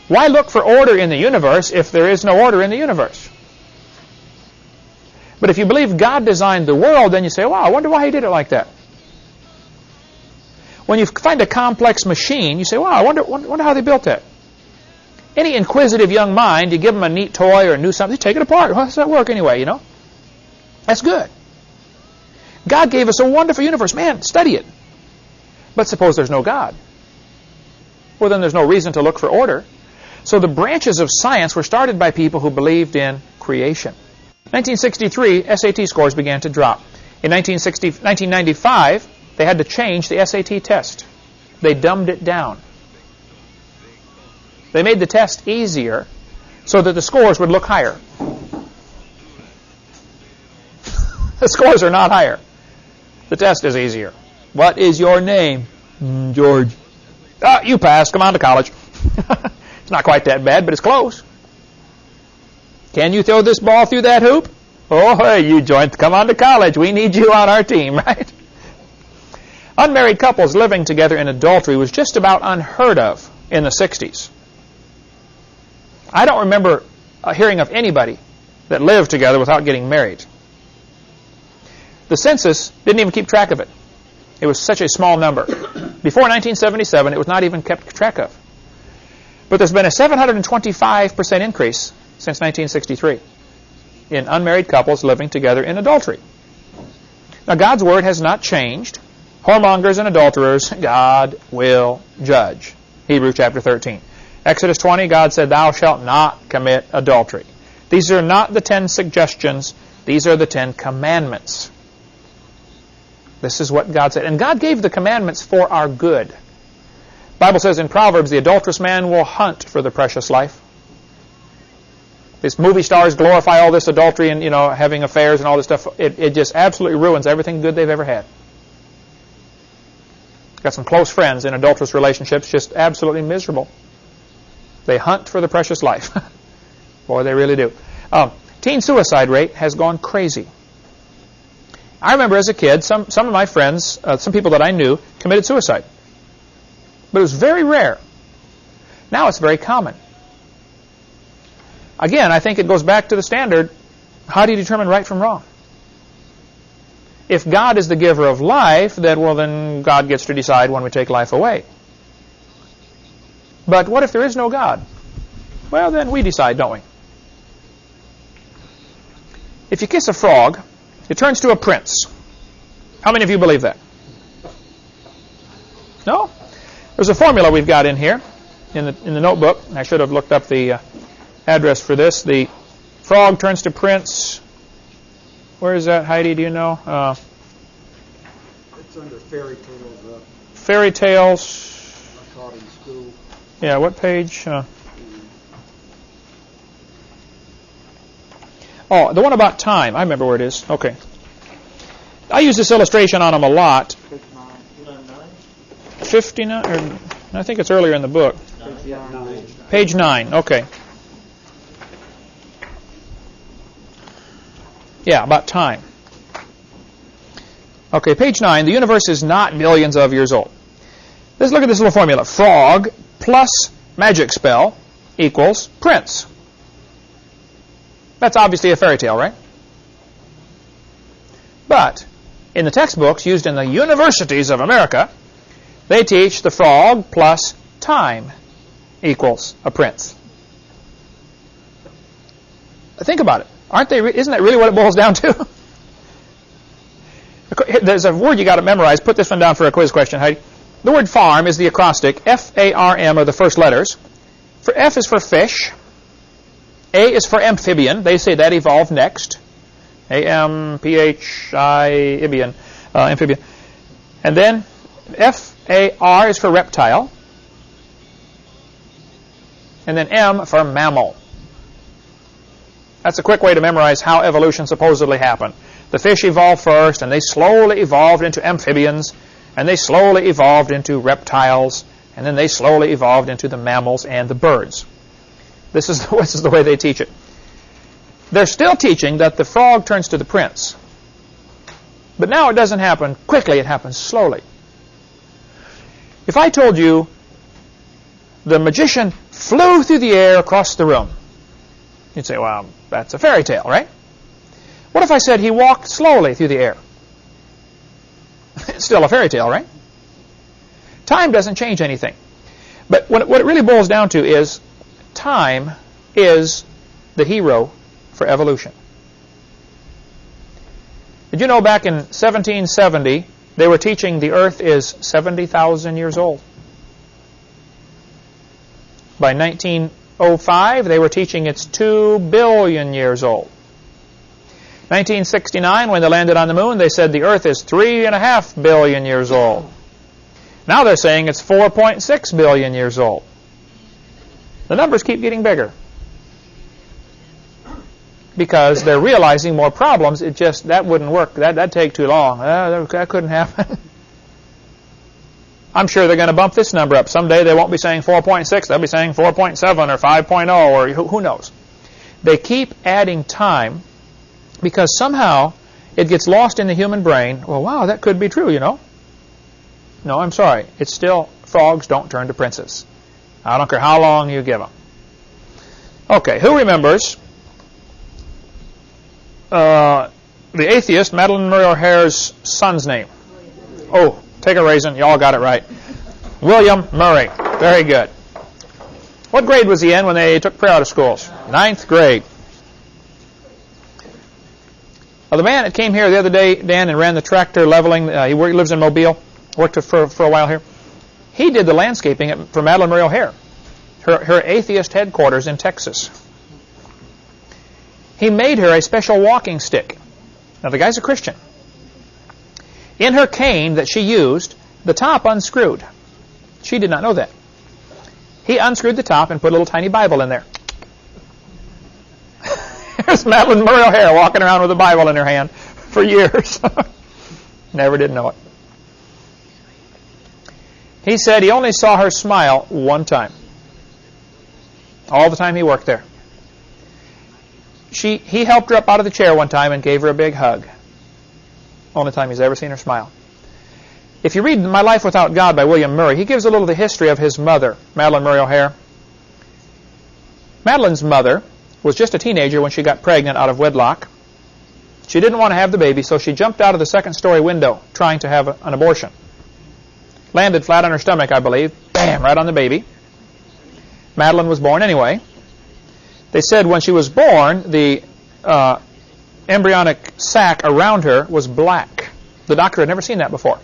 Why look for order in the universe if there is no order in the universe? But if you believe God designed the world, then you say, wow, I wonder why he did it like that. When you find a complex machine, you say, wow, I wonder how they built that. Any inquisitive young mind, you give them a neat toy or a new something, you take it apart. How does that work anyway, you know? That's good. God gave us a wonderful universe. Man, study it. But suppose there's no God. Well, then there's no reason to look for order. So the branches of science were started by people who believed in creation. 1963, SAT scores began to drop. In 1995, they had to change the SAT test. They dumbed it down. They made the test easier so that the scores would look higher. The scores are not higher. The test is easier. What is your name? George. You passed. Come on to college. It's not quite that bad, but it's close. Can you throw this ball through that hoop? Oh, hey, you joined. Come on to college. We need you on our team, right? Unmarried couples living together in adultery was just about unheard of in the 60s. I don't remember hearing of anybody that lived together without getting married. The census didn't even keep track of it. It was such a small number. Before 1977, it was not even kept track of. But there's been a 725% increase since 1963 in unmarried couples living together in adultery. Now, God's word has not changed. Whoremongers and adulterers, God will judge. Hebrews chapter 13. Exodus 20, God said, thou shalt not commit adultery. These are not the 10 suggestions. These are the 10 commandments. This is what God said. And God gave the commandments for our good. The Bible says in Proverbs, the adulterous man will hunt for the precious life. These movie stars glorify all this adultery and, having affairs and all this stuff. It just absolutely ruins everything good they've ever had. Got some close friends in adulterous relationships, just absolutely miserable. They hunt for the precious life. Boy, they really do. Teen suicide rate has gone crazy. I remember as a kid, some of my friends, some people that I knew, committed suicide. But it was very rare. Now it's very common. Again, I think it goes back to the standard, how do you determine right from wrong? if God is the giver of life, then God gets to decide when we take life away. But what if there is no God? Well, then we decide, don't we? If you kiss a frog, it turns to a prince. How many of you believe that? No? There's a formula we've got in here, in the notebook. I should have looked up the address for this. The frog turns to prince. Where is that, Heidi? Do you know? It's under fairy tales. Fairy tales. I taught in school. Yeah, what page? Oh, the one about time. I remember where it is. Okay. I use this illustration on them a lot. 59, or I think it's earlier in the book. Page 9. Okay. Yeah, about time. Okay, page 9. The universe is not millions of years old. Let's look at this little formula. Frog plus magic spell equals prince. That's obviously a fairy tale, right? But in the textbooks used in the universities of America, they teach the frog plus time equals a prince. Think about it. Isn't that really what it boils down to? There's a word you got to memorize. Put this one down for a quiz question, Heidi. The word farm is the acrostic. F-A-R-M are the first letters. For F is for fish. A is for amphibian. They say that evolved next. A-M-P-H-I-ibian, amphibian. And then F-A-R is for reptile. And then M for mammal. That's a quick way to memorize how evolution supposedly happened. The fish evolved first, and they slowly evolved into amphibians, and they slowly evolved into reptiles, and then they slowly evolved into the mammals and the birds. This is the way they teach it. They're still teaching that the frog turns to the prince. But now it doesn't happen quickly, it happens slowly. If I told you the magician flew through the air across the room, you'd say, well, that's a fairy tale, right? What if I said he walked slowly through the air? It's still a fairy tale, right? Time doesn't change anything. But what it really boils down to is time is the hero for evolution. Did you know back in 1770 they were teaching the Earth is 70,000 years old? By 1905 they were teaching it's 2 billion years old. 1969 when they landed on the moon they said the Earth is 3.5 billion years old. Now they're saying it's 4.6 billion years old. The numbers keep getting bigger because they're realizing more problems. That wouldn't work. That'd take too long. That couldn't happen. I'm sure they're going to bump this number up. Someday they won't be saying 4.6. They'll be saying 4.7 or 5.0 or who knows. They keep adding time because somehow it gets lost in the human brain. Well, wow, that could be true, you know. No, I'm sorry. It's still frogs don't turn to princes. I don't care how long you give them. Okay, who remembers the atheist Madeleine Murray O'Hare's son's name? Oh, take a raisin. You all got it right. William Murray. Very good. What grade was he in when they took prayer out of schools? 9th grade. Well, the man that came here the other day, Dan, and ran the tractor leveling, he lives in Mobile, worked for a while here. He did the landscaping for Madeleine Murray O'Hare, her atheist headquarters in Texas. He made her a special walking stick. Now, the guy's a Christian. In her cane that she used, the top unscrewed. She did not know that. He unscrewed the top and put a little tiny Bible in there. Here's Madeleine Murray O'Hare walking around with a Bible in her hand for years. Never did know it. He said he only saw her smile one time. All the time he worked there. He helped her up out of the chair one time and gave her a big hug. Only time he's ever seen her smile. If you read My Life Without God by William Murray, he gives a little of the history of his mother, Madeleine Murray O'Hare. Madeleine's mother was just a teenager when she got pregnant out of wedlock. She didn't want to have the baby, so she jumped out of the second-story window trying to have an abortion. Landed flat on her stomach, I believe. Bam! Right on the baby. Madeline was born anyway. They said when she was born, the embryonic sac around her was black. The doctor had never seen that before.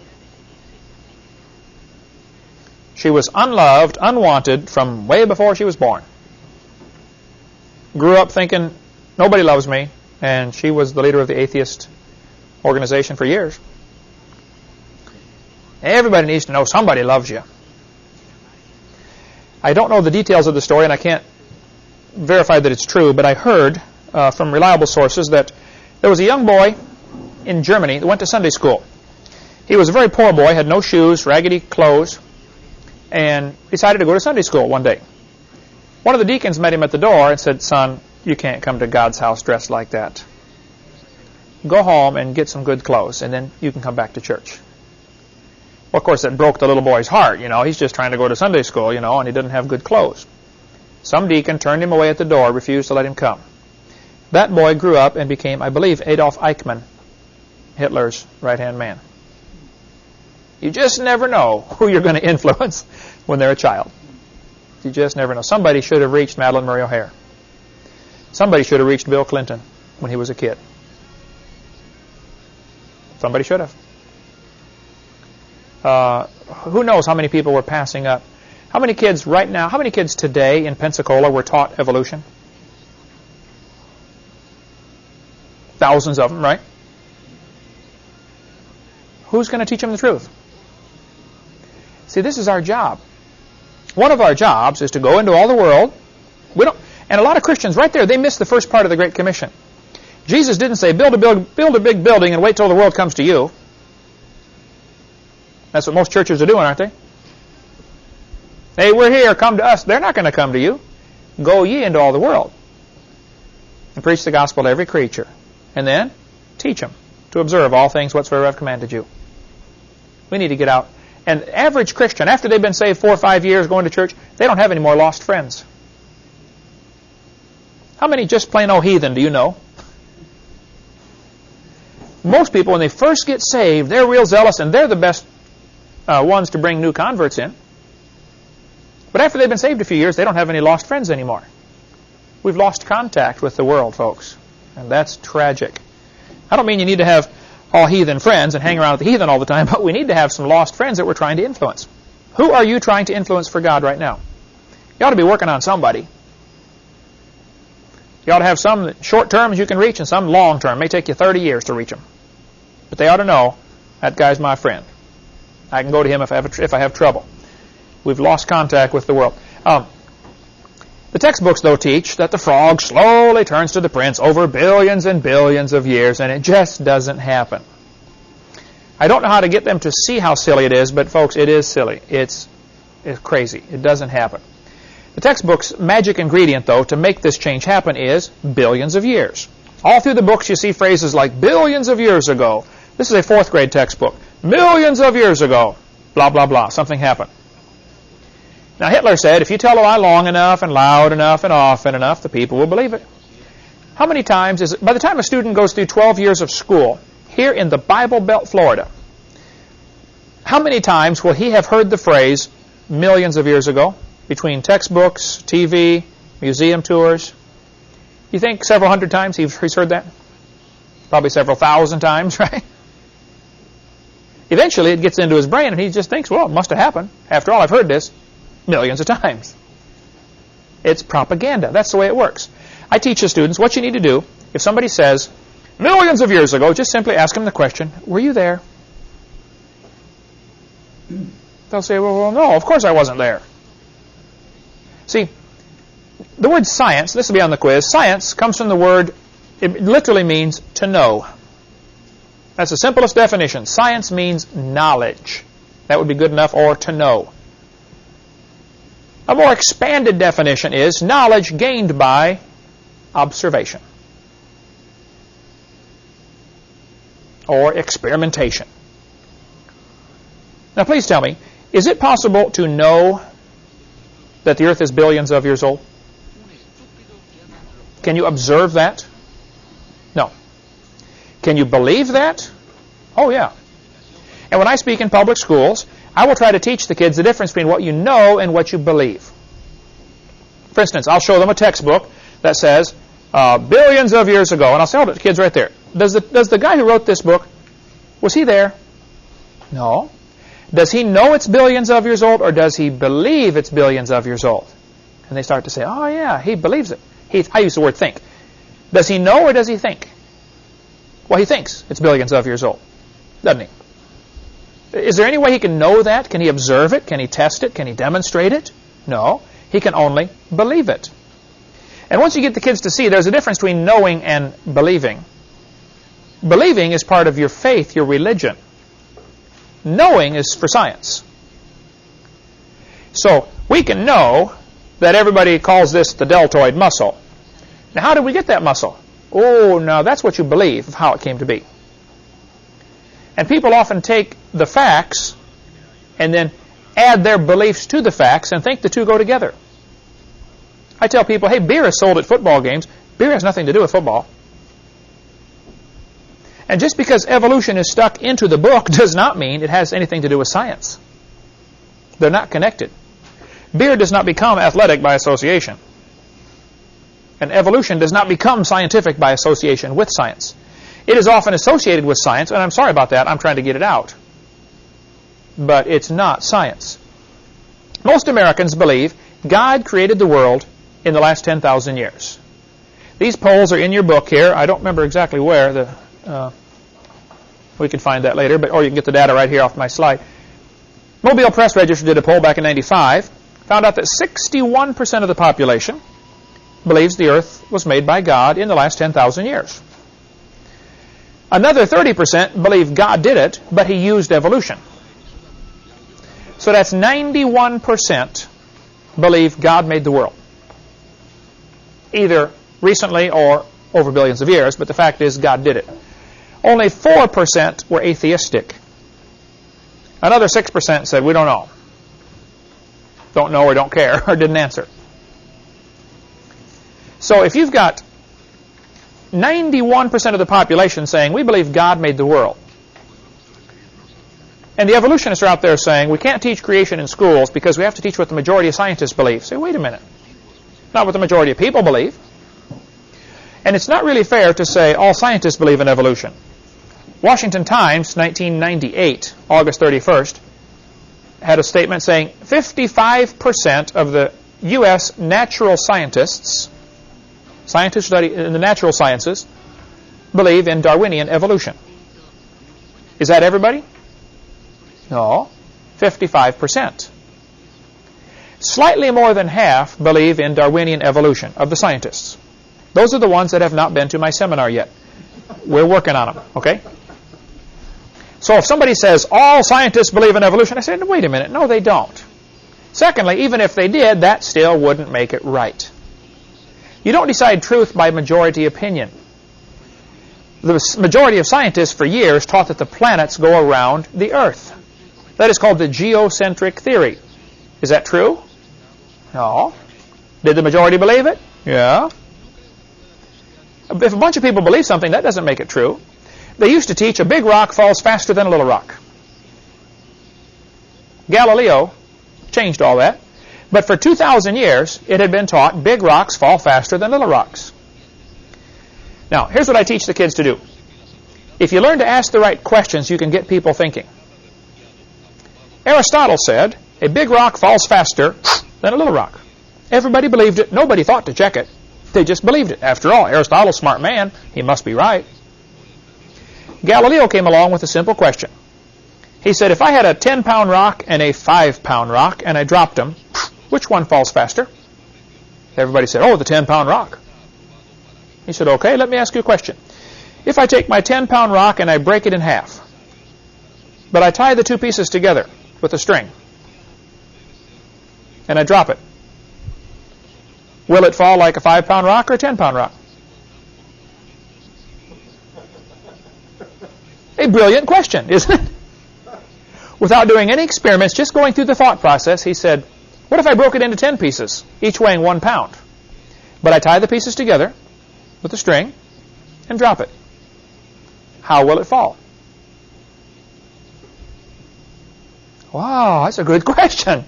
She was unloved, unwanted from way before she was born. Grew up thinking, nobody loves me, and she was the leader of the atheist organization for years. Everybody needs to know somebody loves you. I don't know the details of the story, and I can't verify that it's true, but I heard from reliable sources that there was a young boy in Germany that went to Sunday school. He was a very poor boy, had no shoes, raggedy clothes, and decided to go to Sunday school one day. One of the deacons met him at the door and said, "Son, you can't come to God's house dressed like that. Go home and get some good clothes, and then you can come back to church." Well, of course, that broke the little boy's heart. He's just trying to go to Sunday school, and he didn't have good clothes. Some deacon turned him away at the door, refused to let him come. That boy grew up and became, I believe, Adolf Eichmann, Hitler's right-hand man. You just never know who you're going to influence when they're a child. You just never know. Somebody should have reached Madalyn Murray O'Hair. Somebody should have reached Bill Clinton when he was a kid. Somebody should have. Who knows how many people were passing up? How many kids right now, how many kids today in Pensacola were taught evolution? Thousands of them, right? Who's going to teach them the truth? See, this is our job. One of our jobs is to go into all the world. And a lot of Christians right there, they miss the first part of the Great Commission. Jesus didn't say, build a big building and wait till the world comes to you. That's what most churches are doing, aren't they? Hey, we're here, come to us. They're not going to come to you. Go ye into all the world and preach the gospel to every creature. And then teach them to observe all things whatsoever I've commanded you. We need to get out. And average Christian, after they've been saved 4 or 5 years going to church, they don't have any more lost friends. How many just plain old heathen do you know? Most people, when they first get saved, they're real zealous, and they're the best ones to bring new converts in. But after they've been saved a few years, they don't have any lost friends anymore. We've lost contact with the world, folks, and that's tragic. I don't mean you need to have all heathen friends and hang around with the heathen all the time, but we need to have some lost friends that we're trying to influence. Who are you trying to influence for God right now? You ought to be working on somebody. You ought to have some short terms you can reach and some long term. It may take you 30 years to reach them. But they ought to know, that guy's my friend. I can go to him if I have trouble. We've lost contact with the world. The textbooks, though, teach that the frog slowly turns to the prince over billions and billions of years, and it just doesn't happen. I don't know how to get them to see how silly it is, but, folks, it is silly. It's crazy. It doesn't happen. The textbook's magic ingredient, though, to make this change happen is billions of years. All through the books you see phrases like billions of years ago. This is a 4th grade textbook. Millions of years ago. Blah, blah, blah. Something happened. Now, Hitler said, if you tell a lie long enough and loud enough and often enough, the people will believe it. How many times is it, by the time a student goes through 12 years of school, here in the Bible Belt, Florida, how many times will he have heard the phrase millions of years ago? Between textbooks, TV, museum tours. You think several hundred times he's heard that? Probably several thousand times, right? Eventually it gets into his brain and he just thinks, well, it must have happened. After all, I've heard this millions of times. It's propaganda. That's the way it works. I teach the students what you need to do. If somebody says, millions of years ago, just simply ask them the question, were you there? They'll say, well, no, of course I wasn't there. See, the word science, this will be on the quiz, science comes from the word, it literally means to know. That's the simplest definition. Science means knowledge. That would be good enough, or to know. A more expanded definition is knowledge gained by observation or experimentation. Now, please tell me, is it possible to know that the earth is billions of years old? Can you observe that? No. Can you believe that? Oh, yeah. And when I speak in public schools, I will try to teach the kids the difference between what you know and what you believe. For instance, I'll show them a textbook that says, billions of years ago, and I'll say, oh, the kid's right there. Does the guy who wrote this book, was he there? No. Does he know it's billions of years old, or does he believe it's billions of years old? And they start to say, oh, yeah, he believes it. I use the word think. Does he know or does he think? Well, he thinks it's billions of years old, doesn't he? Is there any way he can know that? Can he observe it? Can he test it? Can he demonstrate it? No. He can only believe it. And once you get the kids to see there's a difference between knowing and believing. Believing is part of your faith, your religion. Knowing is for science. So we can know that everybody calls this the deltoid muscle. Now, how did we get that muscle? Oh, now that's what you believe of how it came to be. And people often take the facts and then add their beliefs to the facts and think the two go together. I tell people, hey, beer is sold at football games. Beer has nothing to do with football. And just because evolution is stuck into the book does not mean it has anything to do with science. They're not connected. Beer does not become athletic by association. And evolution does not become scientific by association with science. It is often associated with science, and I'm sorry about that. I'm trying to get it out. But it's not science. Most Americans believe God created the world in the last 10,000 years. These polls are in your book here. I don't remember exactly where. We can find that later, or you can get the data right here off my slide. Mobile Press Register did a poll back in 95. Found out that 61% of the population believes the earth was made by God in the last 10,000 years. Another 30% believe God did it, but he used evolution. So that's 91% believe God made the world. Either recently or over billions of years, but the fact is God did it. Only 4% were atheistic. Another 6% said, we don't know. Don't know or don't care or didn't answer. So if you've got 91% of the population saying, we believe God made the world, and the evolutionists are out there saying, we can't teach creation in schools because we have to teach what the majority of scientists believe. Say, wait a minute. Not what the majority of people believe. And it's not really fair to say all scientists believe in evolution. Washington Times, 1998, August 31st, had a statement saying 55% of the U.S. natural scientists who study in the natural sciences, believe in Darwinian evolution. Is that everybody? No, 55%. Slightly more than half believe in Darwinian evolution of the scientists. Those are the ones that have not been to my seminar yet. We're working on them, okay? So if somebody says, all scientists believe in evolution, I say, wait a minute, no, they don't. Secondly, even if they did, that still wouldn't make it right. You don't decide truth by majority opinion. The majority of scientists for years taught that the planets go around the Earth. That is called the geocentric theory. Is that true? No. Did the majority believe it? Yeah. If a bunch of people believe something, that doesn't make it true. They used to teach a big rock falls faster than a little rock. Galileo changed all that. But for 2,000 years, it had been taught big rocks fall faster than little rocks. Now, here's what I teach the kids to do. If you learn to ask the right questions, you can get people thinking. Aristotle said, a big rock falls faster than a little rock. Everybody believed it. Nobody thought to check it. They just believed it. After all, Aristotle's a smart man. He must be right. Galileo came along with a simple question. He said, if I had a 10-pound rock and a 5-pound rock and I dropped them, which one falls faster? Everybody said, oh, the 10-pound rock. He said, okay, let me ask you a question. If I take my 10-pound rock and I break it in half, but I tie the two pieces together with a string, and I drop it, will it fall like a 5-pound rock or a 10-pound rock? A brilliant question, isn't it? Without doing any experiments, just going through the thought process, he said, what if I broke it into 10 pieces, each weighing 1 pound? But I tie the pieces together with a string and drop it. how will it fall? Wow, that's a good question.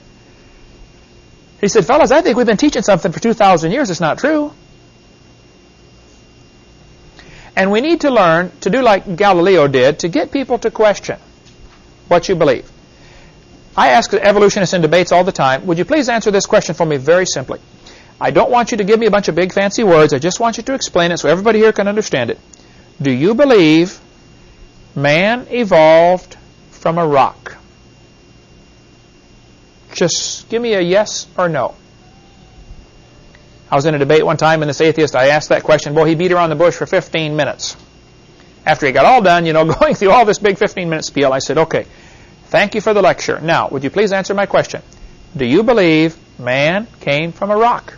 He said, fellas, I think we've been teaching something for 2,000 years. It's not true. And we need to learn to do like Galileo did, to get people to question what you believe. I ask evolutionists in debates all the time, would you please answer this question for me very simply? I don't want you to give me a bunch of big fancy words. I just want you to explain it so everybody here can understand it. Do you believe man evolved from a rock? Just give me a yes or no. I was in a debate one time, and this atheist, I asked that question. Boy, he beat around the bush for 15 minutes. After he got all done, going through all this big 15-minute spiel, I said, okay, thank you for the lecture. Now, would you please answer my question? Do you believe man came from a rock?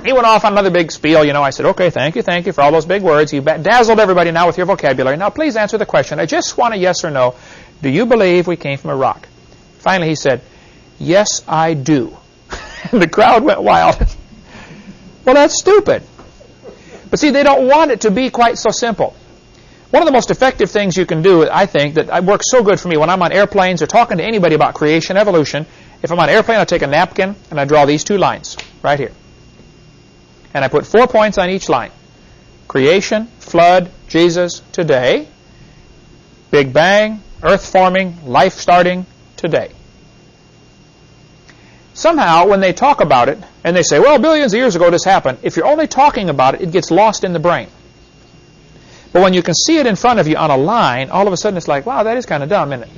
He went off on another big spiel. I said, okay, thank you for all those big words. You dazzled everybody now with your vocabulary. Now, please answer the question. I just want a yes or no. Do you believe we came from a rock? Finally, he said, yes, I do. And the crowd went wild. Well, that's stupid. But see, they don't want it to be quite so simple. One of the most effective things you can do, I think, that works so good for me when I'm on airplanes or talking to anybody about creation, evolution, if I'm on an airplane, I take a napkin and I draw these two lines right here. And I put 4 points on each line. Creation, flood, Jesus, today. Big Bang, earth forming, life starting, today. Somehow, when they talk about it, and they say, well, billions of years ago this happened, if you're only talking about it, it gets lost in the brain. But when you can see it in front of you on a line, all of a sudden it's like, wow, that is kind of dumb, isn't it?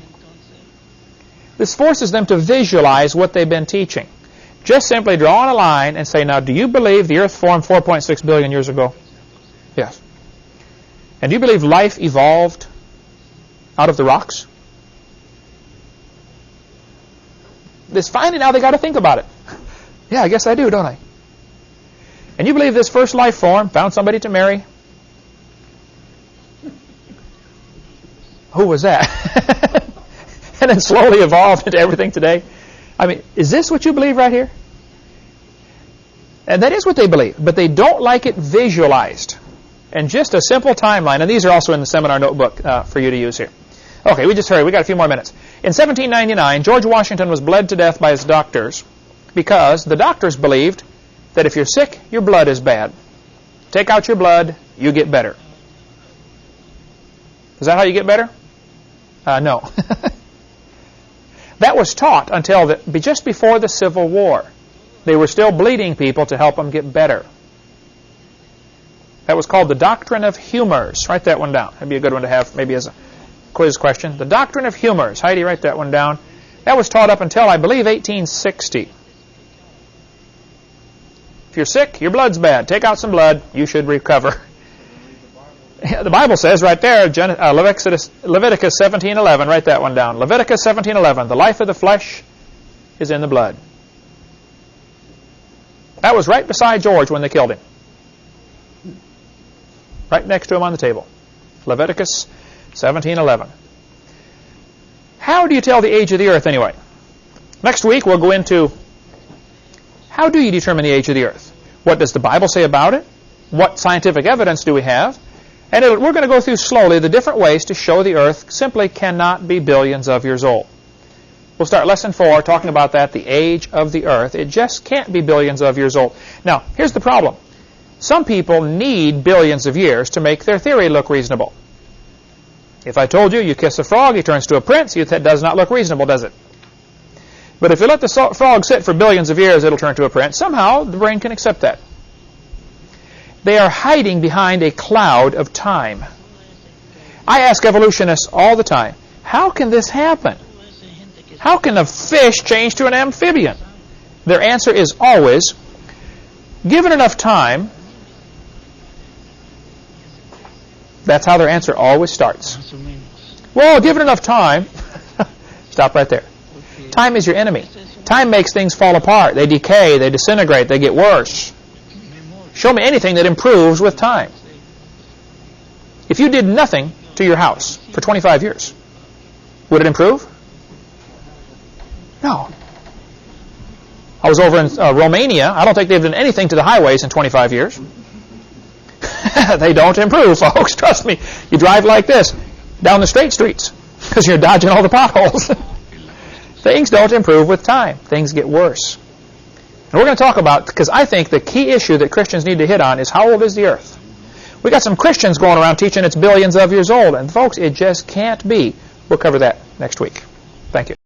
This forces them to visualize what they've been teaching. Just simply draw on a line and say, now, do you believe the earth formed 4.6 billion years ago? Yes. And do you believe life evolved out of the rocks? This finally now they got to think about it. Yeah, I guess I do, don't I? And you believe this first life form found somebody to marry? Who was that? And then slowly evolved into everything today. I mean, is this what you believe right here? And that is what they believe, but they don't like it visualized. And just a simple timeline, and these are also in the seminar notebook for you to use here. Okay, we just hurry. We got a few more minutes. In 1799, George Washington was bled to death by his doctors because the doctors believed that if you're sick, your blood is bad. Take out your blood, you get better. Is that how you get better? No. That was taught until just before the Civil War. They were still bleeding people to help them get better. That was called the doctrine of humors. Write that one down. That'd be a good one to have maybe as a quiz question. The doctrine of humors. Heidi, write that one down. That was taught up until, I believe, 1860. If you're sick, your blood's bad. Take out some blood, you should recover. The Bible says right there, Leviticus 17:11. Write that one down. Leviticus 17:11. The life of the flesh is in the blood. That was right beside George when they killed him. Right next to him on the table. Leviticus 17:11. How do you tell the age of the earth anyway? Next week we'll go into how do you determine the age of the earth? What does the Bible say about it? What scientific evidence do we have? And we're going to go through slowly the different ways to show the earth simply cannot be billions of years old. We'll start lesson 4 talking about that, the age of the earth. It just can't be billions of years old. Now, here's the problem. Some people need billions of years to make their theory look reasonable. If I told you, you kiss a frog, he turns to a prince, that does not look reasonable, does it? But if you let the frog sit for billions of years, it'll turn to a prince. Somehow, the brain can accept that. They are hiding behind a cloud of time. I ask evolutionists all the time, how can this happen? How can a fish change to an amphibian? Their answer is always, given enough time. That's how their answer always starts. Well, given enough time. Stop right there. Time is your enemy. Time makes things fall apart. They decay, they disintegrate, they get worse. Show me anything that improves with time. If you did nothing to your house for 25 years, would it improve? No. I was over in Romania. I don't think they've done anything to the highways in 25 years. They don't improve, folks. Trust me. You drive like this down the straight streets because you're dodging all the potholes. Things don't improve with time. Things get worse. And we're going to talk about, because I think the key issue that Christians need to hit on is how old is the earth? We got some Christians going around teaching it's billions of years old. And folks, it just can't be. We'll cover that next week. Thank you.